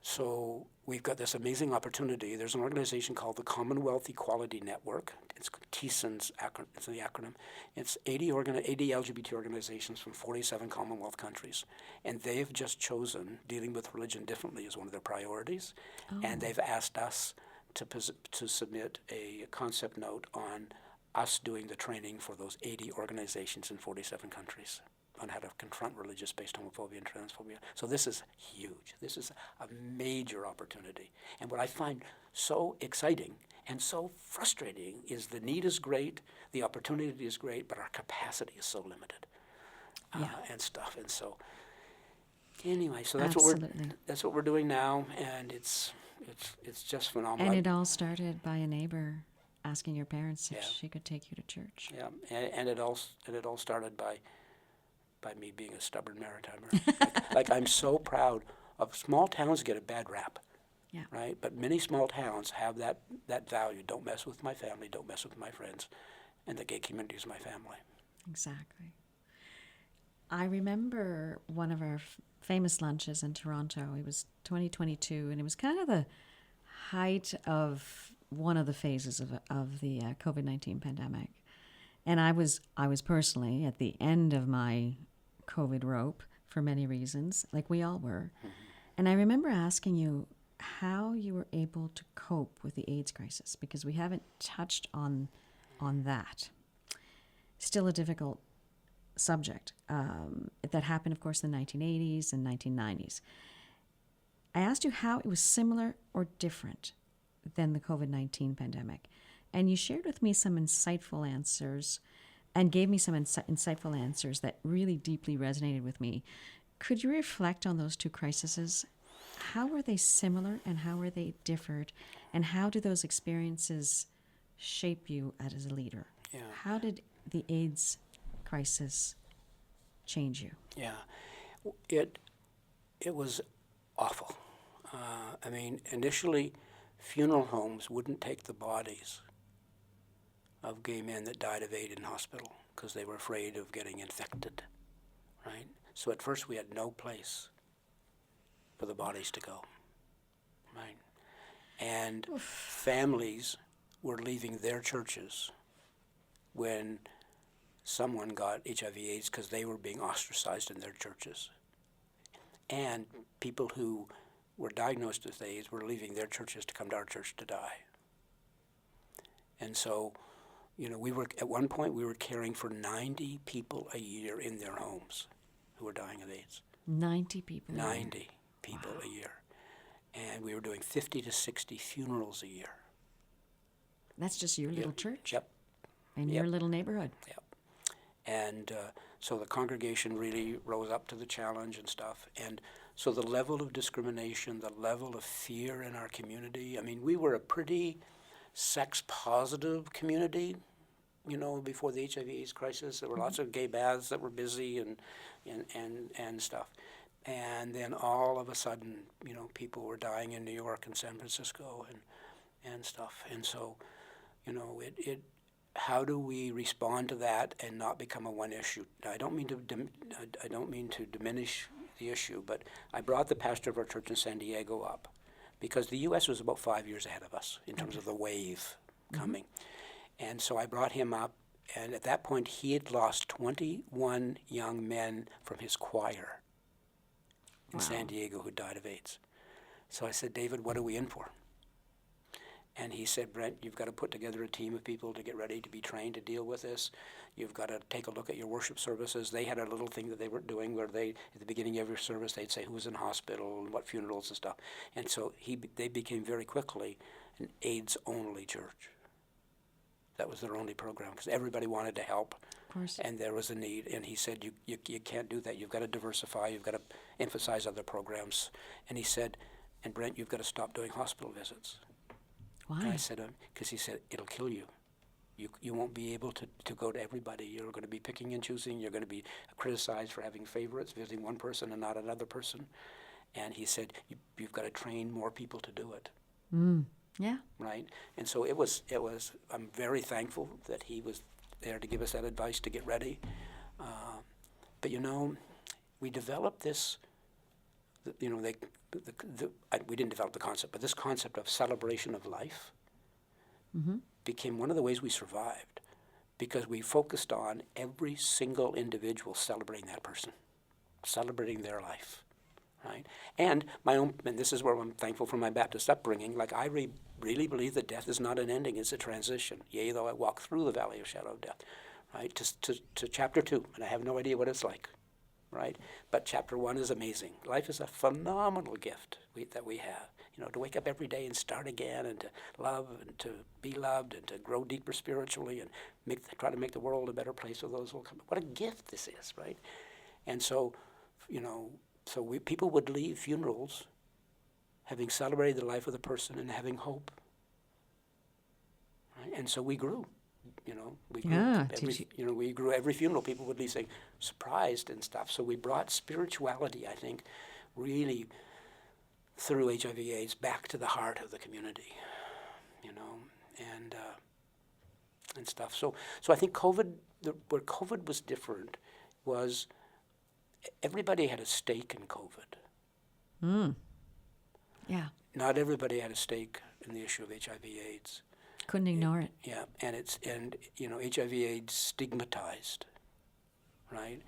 so we've got this amazing opportunity. There's an organization called the Commonwealth Equality Network. It's TESON's it's the acronym. It's 80 LGBT organizations from 47 Commonwealth countries, and they've just chosen dealing with religion differently as one of their priorities, and they've asked us to submit a concept note on us doing the training for those 80 organizations in 47 countries on how to confront religious-based homophobia and transphobia. So this is huge. This is a major opportunity. And what I find so exciting and so frustrating is the need is great, the opportunity is great, but our capacity is so limited and stuff. And so anyway, so that's what we're doing now, and it's just phenomenal. And it all started by a neighbor asking your parents if she could take you to church. Yeah, and it all started by me being a stubborn Maritimer. like I'm so proud of small towns get a bad rap. Yeah. Right? But many small towns have that value. Don't mess with my family, don't mess with my friends. And the gay community is my family. Exactly. I remember one of our famous lunches in Toronto. It was 2022, and it was kind of the height of one of the phases of the COVID-19 pandemic. And I was personally at the end of my COVID rope for many reasons, like we all were. Mm-hmm. And I remember asking you how you were able to cope with the AIDS crisis, because we haven't touched on that. still a difficult subject that happened, of course, in the 1980s and 1990s. I asked you how it was similar or different than the COVID-19 pandemic. And you shared with me some insightful answers and gave me some insightful answers that really deeply resonated with me. Could you reflect on those two crises? How were they similar and how were they differed? And how do those experiences shape you as a leader? Yeah. How did the AIDS crisis change you? Yeah. It was awful. I mean, initially, funeral homes wouldn't take the bodies of gay men that died of AIDS in hospital because they were afraid of getting infected, right? So at first we had no place for the bodies to go, right? And families were leaving their churches when someone got HIV/AIDS because they were being ostracized in their churches. And people who were diagnosed with AIDS were leaving their churches to come to our church to die. And so, you know, at one point we were caring for 90 people a year in their homes who were dying of AIDS. 90 people. 90 people a year. And we were doing 50 to 60 funerals a year. That's just your little church? Yep. In your little neighborhood? Yep. And so the congregation really rose up to the challenge and stuff. And so the level of discrimination, the level of fear in our community, I mean, we were a pretty sex-positive community, you know, before the HIV/AIDS crisis. There were lots of gay baths that were busy and stuff. And then all of a sudden, you know, people were dying in New York and San Francisco and stuff. And so, you know, how do we respond to that and not become a one issue? Now, I don't mean to diminish the issue, but I brought the pastor of our church in San Diego up because the U.S. was about 5 years ahead of us in terms of the wave coming. And so I brought him up, and at that point he had lost 21 young men from his choir in San Diego who died of AIDS. So I said, David, what are we in for? And he said, Brent, you've got to put together a team of people to get ready to be trained to deal with this. You've got to take a look at your worship services. They had a little thing that they were doing where they, at the beginning of every service, they'd say who was in hospital and what funerals and stuff. And so they became very quickly an AIDS-only church. That was their only program because everybody wanted to help. Of course. And there was a need. And he said, you can't do that. You've got to diversify. You've got to emphasize other programs. And he said, and Brent, you've got to stop doing hospital visits. Why? And I said, because he said, it'll kill you. You won't be able to go to everybody. You're going to be picking and choosing. You're going to be criticized for having favorites, visiting one person and not another person. And he said, you've got to train more people to do it. Yeah. Right? And so it was, I'm very thankful that he was there to give us that advice to get ready. But, you know, we developed this, you know, we didn't develop the concept, but this concept of celebration of life became one of the ways we survived because we focused on every single individual celebrating that person, celebrating their life, right? And this is where I'm thankful for my Baptist upbringing, like I really believe that death is not an ending, it's a transition. Yea, though I walk through the valley of shadow of death, right? To chapter 2, and I have no idea what it's like. Right? But chapter 1 is amazing. Life is a phenomenal gift that we have. You know, to wake up every day and start again and to love and to be loved and to grow deeper spiritually and try to make the world a better place for those who will come. What a gift this is, right? And so, you know, people would leave funerals having celebrated the life of the person and having hope. Right? And so we grew. You know, we grew every funeral. People would leave saying surprised and stuff. So we brought spirituality, I think, really through HIV/AIDS back to the heart of the community. You know, and stuff. So I think where COVID was different was everybody had a stake in COVID. Yeah. Not everybody had a stake in the issue of HIV/AIDS. Couldn't ignore it. Yeah, and you know, HIV/AIDS stigmatized, right?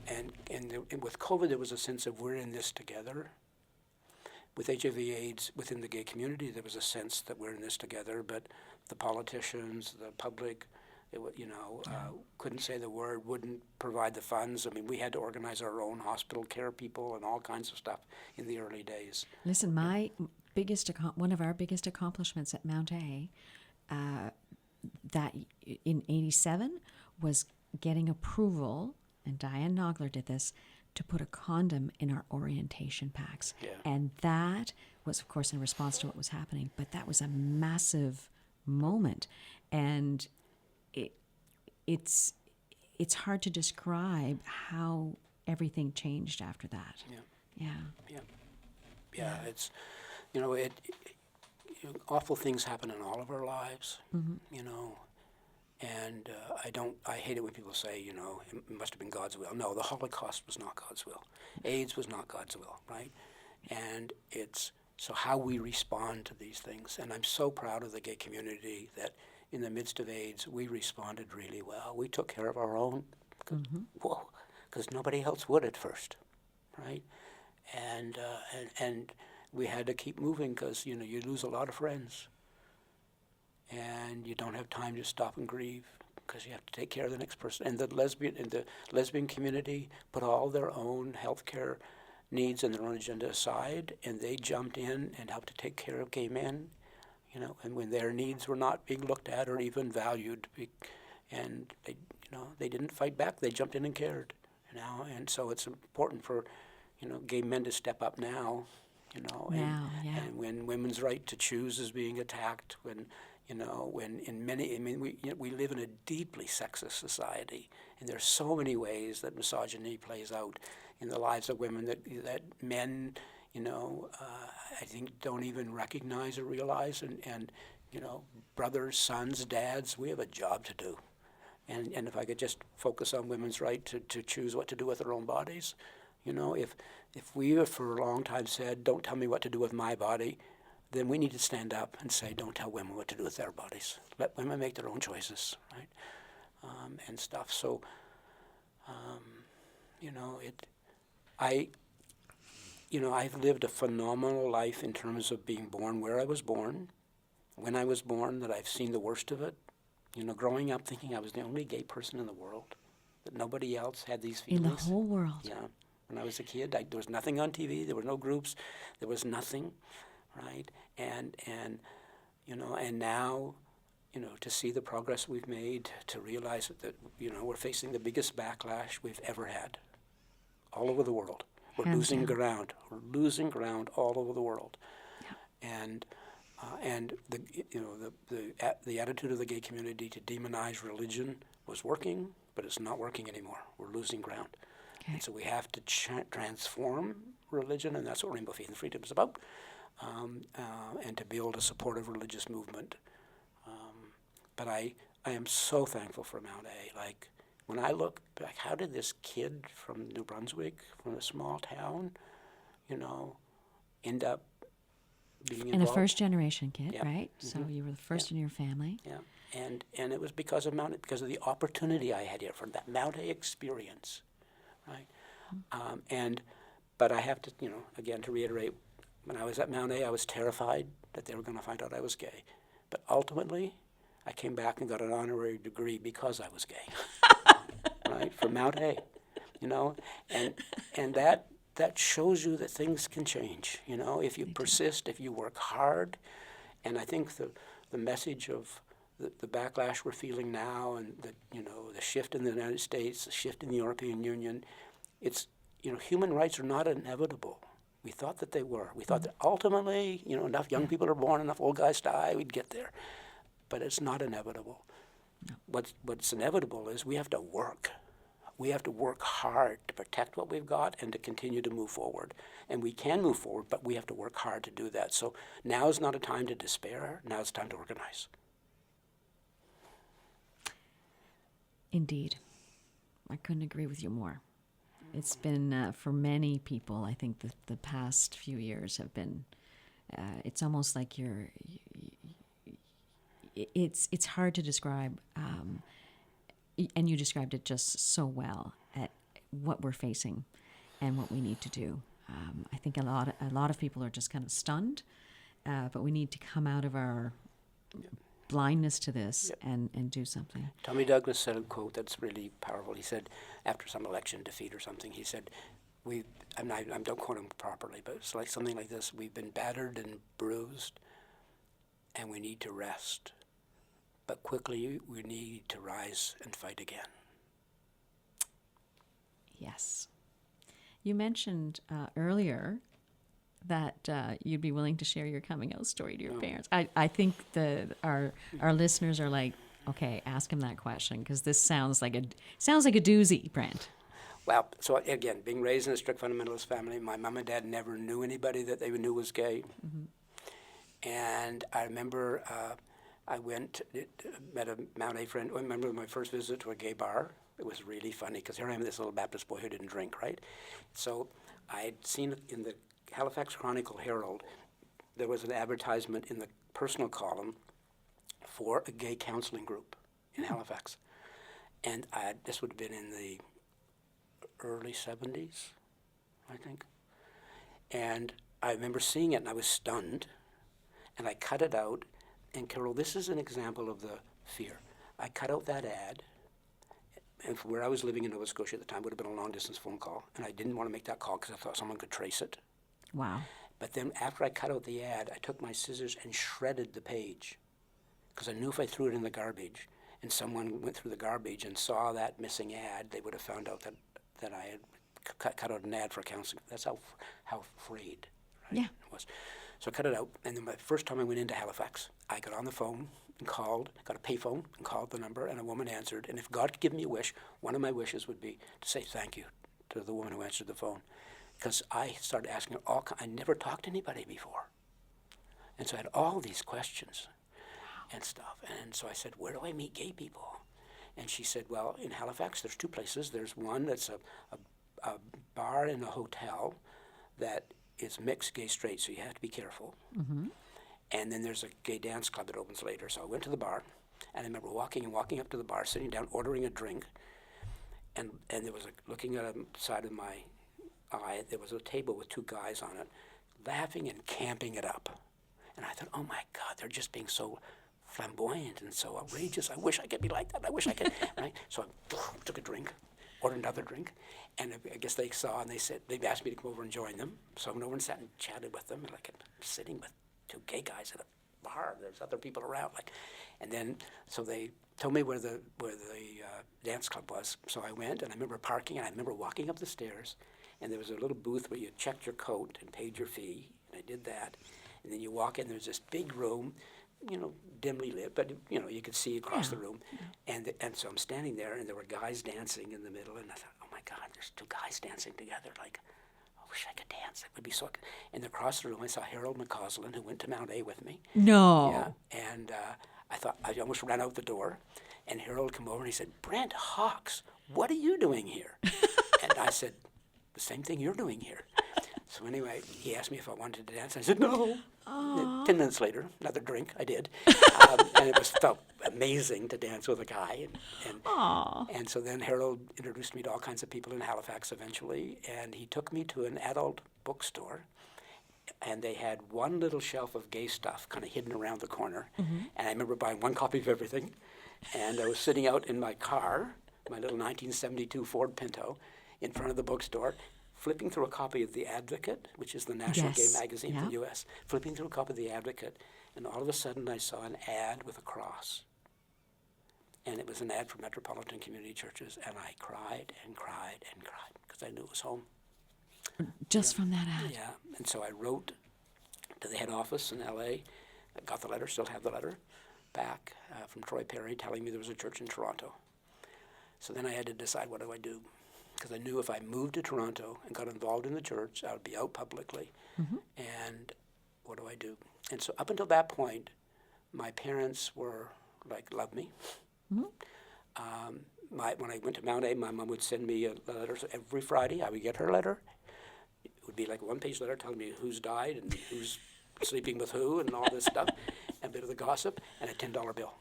And with COVID, there was a sense of we're in this together. With HIV/AIDS within the gay community, there was a sense that we're in this together. But the politicians, the public, Couldn't say the word, wouldn't provide the funds. I mean, we had to organize our own hospital care people and all kinds of stuff in the early days. Listen, one of our biggest accomplishments at Mount A, that in '87 was getting approval, and Diane Nogler did this, to put a condom in our orientation packs. Yeah. And that was, of course, in response to what was happening, but that was a massive moment. And it's hard to describe how everything changed after that. Yeah. It's, awful things happen in all of our lives, and I hate it when people say, it must have been God's will. No, the Holocaust was not God's will. AIDS was not God's will, right? And it's so how we respond to these things. And I'm so proud of the gay community that in the midst of AIDS, we responded really well. We took care of our own, because nobody else would at first, right? And we had to keep moving because, you lose a lot of friends. And you don't have time to stop and grieve because you have to take care of the next person. And the lesbian community put all their own health care needs and their own agenda aside, and they jumped in and helped to take care of gay men, and when their needs were not being looked at or even valued, and they didn't fight back. They jumped in and cared, and so it's important for, gay men to step up now, and when women's right to choose is being attacked, when we live in a deeply sexist society, and there's so many ways that misogyny plays out in the lives of women that men, I think don't even recognize or realize, and brothers, sons, dads, we have a job to do. And if I could just focus on women's right to choose what to do with their own bodies, if we have for a long time said, don't tell me what to do with my body, then we need to stand up and say, don't tell women what to do with their bodies. Let women make their own choices, right? And stuff. So, I've lived a phenomenal life in terms of being born where I was born, when I was born, that I've seen the worst of it. Growing up thinking I was the only gay person in the world, that nobody else had these feelings. In the whole world. Yeah. When I was a kid, there was nothing on TV. There were no groups. There was nothing, right? And now, to see the progress we've made, to realize that we're facing the biggest backlash we've ever had, all over the world. We're losing ground. We're losing ground all over the world, and the attitude of the gay community to demonize religion was working, but it's not working anymore. We're losing ground. And so we have to transform religion, and that's what Rainbow Faith and Freedom is about, and to build a supportive religious movement. But I am so thankful for Mount A. Like, when I look back, how did this kid from New Brunswick, from a small town, end up being involved? And a first-generation kid, Yeah. right? So you were the first in your family. Yeah, and it was because of the opportunity I had here for that Mount A experience, right? But I have to, again, to reiterate, when I was at Mount A, I was terrified that they were going to find out I was gay. But ultimately, I came back and got an honorary degree because I was gay, right? From Mount A, and that shows you that things can change, if you persist, if you work hard. And I think the message of the backlash we're feeling now, and the shift in the United States, the shift in the European Union, it's, human rights are not inevitable. We thought that they were. We thought that ultimately, enough young people are born, enough old guys die, we'd get there. But it's not inevitable. No. What's inevitable is we have to work. We have to work hard to protect what we've got and to continue to move forward. And we can move forward, but we have to work hard to do that. So now is not a time to despair. Now is time to organize. Indeed. I couldn't agree with you more. It's been, for many people, I think the past few years have been, it's almost like it's hard to describe, and you described it just so well, at what we're facing and what we need to do. I think a lot of people are just kind of stunned, but we need to come out of our blindness to this and do something. Tommy Douglas said a quote that's really powerful. He said, after some election defeat or something, he said, I don't quote him properly, but it's like something like this: we've been battered and bruised, and we need to rest. But quickly we need to rise and fight again. Yes. You mentioned earlier that you'd be willing to share your coming out story to your parents. I think our listeners are like, okay, ask him that question, because this sounds like a doozy, Brent. Well, so again, being raised in a strict fundamentalist family, my mom and dad never knew anybody that they knew was gay. Mm-hmm. And I remember I met a Mount A friend. I remember my first visit to a gay bar. It was really funny, because here I am, this little Baptist boy who didn't drink, right? So I had seen in the Halifax Chronicle Herald, there was an advertisement in the personal column for a gay counseling group in Halifax. And this would have been in the early 70s, I think. And I remember seeing it, and I was stunned. And I cut it out. And Carolle, this is an example of the fear. I cut out that ad, and from where I was living in Nova Scotia at the time would have been a long-distance phone call, and I didn't want to make that call because I thought someone could trace it. Wow. But then after I cut out the ad, I took my scissors and shredded the page, because I knew if I threw it in the garbage and someone went through the garbage and saw that missing ad, they would have found out that I had cut out an ad for counseling. That's how afraid it was. So I cut it out, and then the first time I went into Halifax, I got on the phone and got a payphone and called the number, and a woman answered. And if God could give me a wish, one of my wishes would be to say thank you to the woman who answered the phone, because I started asking her I never talked to anybody before. And so I had all these questions and stuff. And so I said, where do I meet gay people? And she said, well, in Halifax, there's two places. There's one that's a bar in a hotel that is mixed gay straight, so you have to be careful. Mm-hmm. And then there's a gay dance club that opens later. So I went to the bar, and I remember walking up to the bar, sitting down, ordering a drink, and there was looking at the side of my eye, there was a table with two guys on it, laughing and camping it up. And I thought, oh my God, they're just being so flamboyant and so outrageous. I wish I could be like that. I wish I could. Right? So I took a drink, ordered another drink, and I guess they saw, and they asked me to come over and join them. So I went over and sat and chatted with them, and I'm sitting with two gay guys at a bar. There's other people around, and then so they told me where the dance club was. So I went, and I remember parking, and I remember walking up the stairs, and there was a little booth where you checked your coat and paid your fee, and I did that. And then you walk in, there's this big room, dimly lit, but you could see across the room. And so I'm standing there, and there were guys dancing in the middle, and I thought, oh my God, there's two guys dancing together. I wish I could dance. It would be so. And across the room, I saw Harold McCausland, who went to Mount A with me. No. Yeah. And I thought, I almost ran out the door, and Harold came over and he said, Brent Hawkes, what are you doing here? And I said, the same thing you're doing here. So anyway, he asked me if I wanted to dance. I said, no. 10 minutes later, another drink, I did. And it felt amazing to dance with a guy. And so then Harold introduced me to all kinds of people in Halifax eventually. And he took me to an adult bookstore. And they had one little shelf of gay stuff kind of hidden around the corner. Mm-hmm. And I remember buying one copy of everything. And I was sitting out in my car, my little 1972 Ford Pinto, in front of the bookstore, flipping through a copy of The Advocate, which is the national gay magazine in the U.S., flipping through a copy of The Advocate, and all of a sudden I saw an ad with a cross. And it was an ad for Metropolitan Community Churches, and I cried and cried and cried because I knew it was home. Just from that ad? Yeah, and so I wrote to the head office in L.A., I got the letter, still have the letter, back from Troy Perry telling me there was a church in Toronto. So then I had to decide, what do I do? Because I knew if I moved to Toronto and got involved in the church, I would be out publicly. Mm-hmm. And what do I do? And so up until that point, my parents were loved me. Mm-hmm. When I went to Mount A, my mom would send me a letter. So every Friday, I would get her letter. It would be like a one-page letter telling me who's died and who's sleeping with who and all this stuff, and a bit of the gossip, and a $10 bill.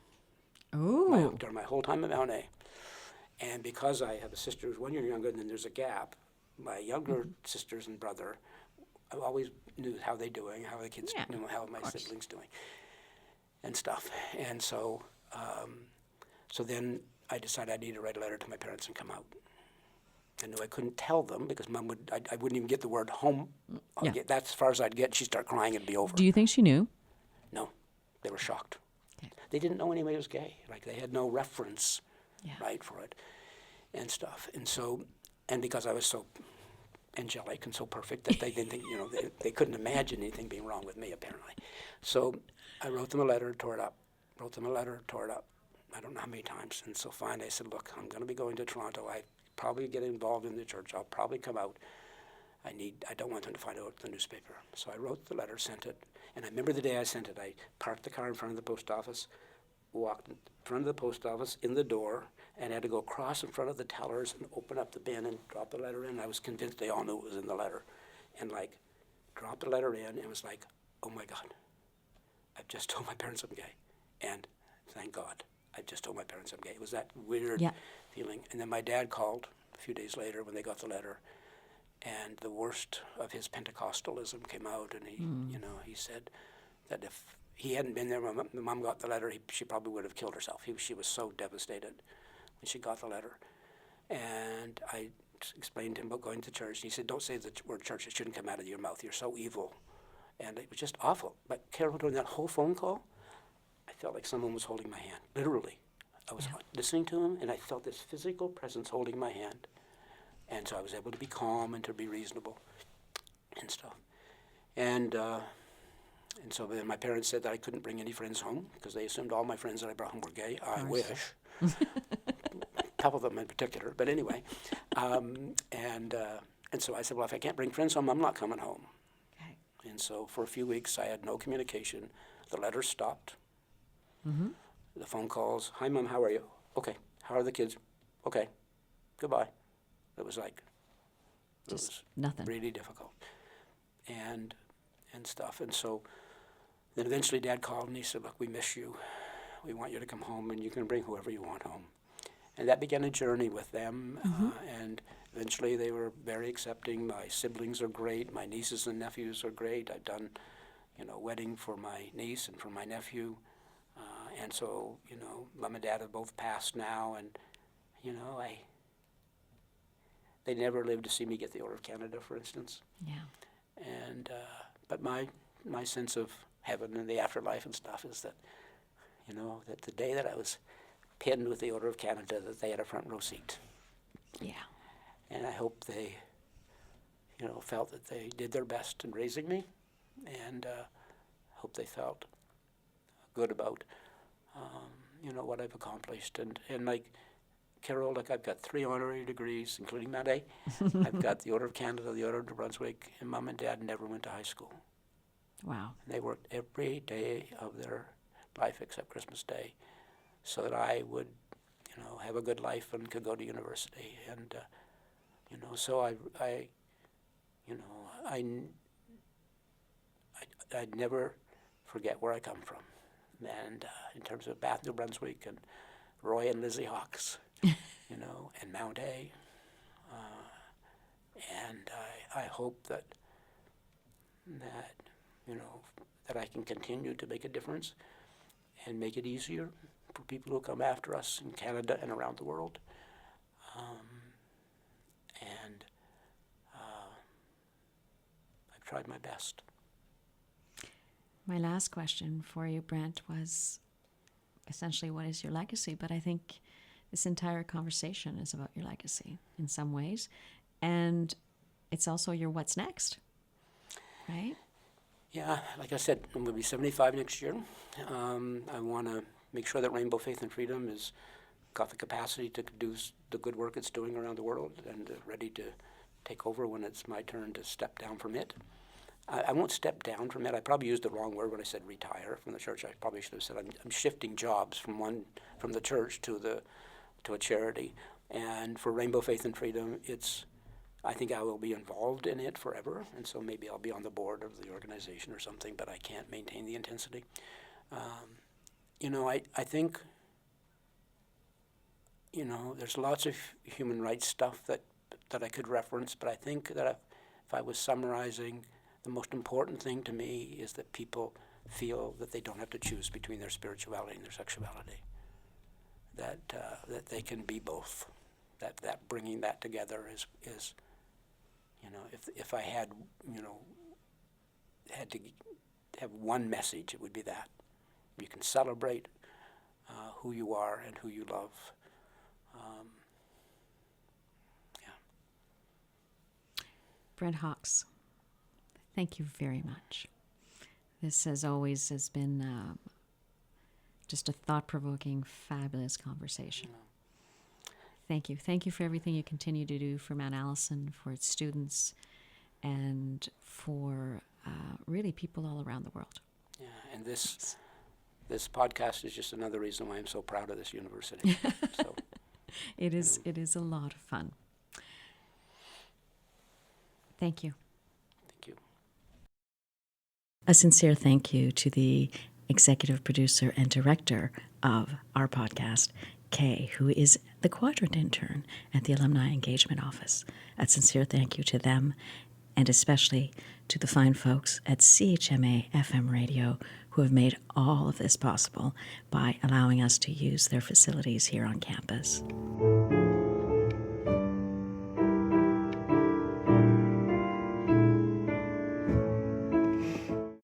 Oh. During my whole time at Mount A. And because I have a sister who's 1 year younger, and then there's a gap, my younger sisters and brother, I always knew how they're doing, how the kids, how my siblings doing. and stuff. And so then I decided I needed to write a letter to my parents and come out. I knew I couldn't tell them because Mom I wouldn't even get the word home. That's as far as I'd get. She'd start crying and it'd be over. Do you think she knew? No, they were shocked. Okay. They didn't know anybody was gay. Like, they had no reference, Yeah. right, for it and stuff. And so, and because I was so angelic and so perfect that they didn't think, they couldn't imagine anything being wrong with me, apparently. So I wrote them a letter, tore it up. Wrote them a letter, tore it up. I don't know how many times. And so finally I said, look, I'm going to be going to Toronto. I probably get involved in the church. I'll probably come out. I don't want them to find out the newspaper. So I wrote the letter, sent it. And I remember the day I sent it, I parked the car in front of the post office, walked in front of the post office, in the door, and had to go across in front of the tellers and open up the bin and drop the letter in. I was convinced they all knew it was in the letter. And dropped the letter in, and it was like, oh my God, I've just told my parents I'm gay. And thank God, I just told my parents I'm gay. It was that weird feeling. And then my dad called a few days later when they got the letter, and the worst of his Pentecostalism came out, and he said that if he hadn't been there when Mom got the letter, she probably would have killed herself. She was so devastated when she got the letter. And I explained to him about going to church, and he said, don't say the word church. It shouldn't come out of your mouth. You're so evil. And it was just awful. But Carol, during that whole phone call, I felt like someone was holding my hand, literally. I was listening to him, and I felt this physical presence holding my hand. And so I was able to be calm and to be reasonable and stuff. And so then my parents said that I couldn't bring any friends home because they assumed all my friends that I brought home were gay. I wish. A couple of them in particular. But anyway. And so I said, well, if I can't bring friends home, I'm not coming home. Okay. And so for a few weeks, I had no communication. The letters stopped. Mm-hmm. The phone calls. Hi, Mom, how are you? Okay. How are the kids? Okay. Goodbye. It was like, nothing. Really difficult, and stuff. And so then eventually Dad called and he said, look, we miss you. We want you to come home, and you can bring whoever you want home. And that began a journey with them, and eventually they were very accepting. My siblings are great. My nieces and nephews are great. I've done, wedding for my niece and for my nephew. And so, Mom and Dad have both passed now, and, they never lived to see me get the Order of Canada, for instance. Yeah. And but my sense of heaven and the afterlife and stuff is that, that the day that I was pinned with the Order of Canada, that they had a front row seat. Yeah. And I hope they, felt that they did their best in raising me, and hope they felt good about, what I've accomplished. And like Carol, I've got 3 honorary degrees, including MtA. I've got the Order of Canada, the Order of New Brunswick, and Mom and Dad never went to high school. Wow. They worked every day of their life except Christmas Day so that I would, have a good life and could go to university. And, so I'd never forget where I come from. And in terms of Bath, New Brunswick, and Roy and Lizzie Hawkes, and Mount A. And I hope that I can continue to make a difference and make it easier for people who come after us in Canada and around the world. And I've tried my best. My last question for you, Brent, was essentially, what is your legacy? But I think this entire conversation is about your legacy in some ways. And it's also your what's next, right? Yeah, like I said, I'm going to be 75 next year. I want to make sure that Rainbow Faith and Freedom has got the capacity to do the good work it's doing around the world, and ready to take over when it's my turn to step down from it. I won't step down from it. I probably used the wrong word when I said retire from the church. I probably should have said I'm shifting jobs from the church to a charity. And for Rainbow Faith and Freedom, I think I will be involved in it forever, and so maybe I'll be on the board of the organization or something, but I can't maintain the intensity. I think, there's lots of human rights stuff that I could reference, but I think that if I was summarizing, the most important thing to me is that people feel that they don't have to choose between their spirituality and their sexuality. That they can be both. That bringing that together is if I had to have one message, it would be that you can celebrate who you are and who you love. Brent Hawkes, thank you very much. This, as always, has been just a thought-provoking, fabulous conversation. Thank you. Thank you for everything you continue to do for Mount Allison, for its students, and for really people all around the world. Yeah, and this podcast is just another reason why I'm so proud of this university. So, it is a lot of fun. Thank you. Thank you. A sincere thank you to the executive producer and director of our podcast, Kay, who is the quadrant intern at the Alumni Engagement Office. A sincere thank you to them, and especially to the fine folks at CHMA FM Radio who have made all of this possible by allowing us to use their facilities here on campus.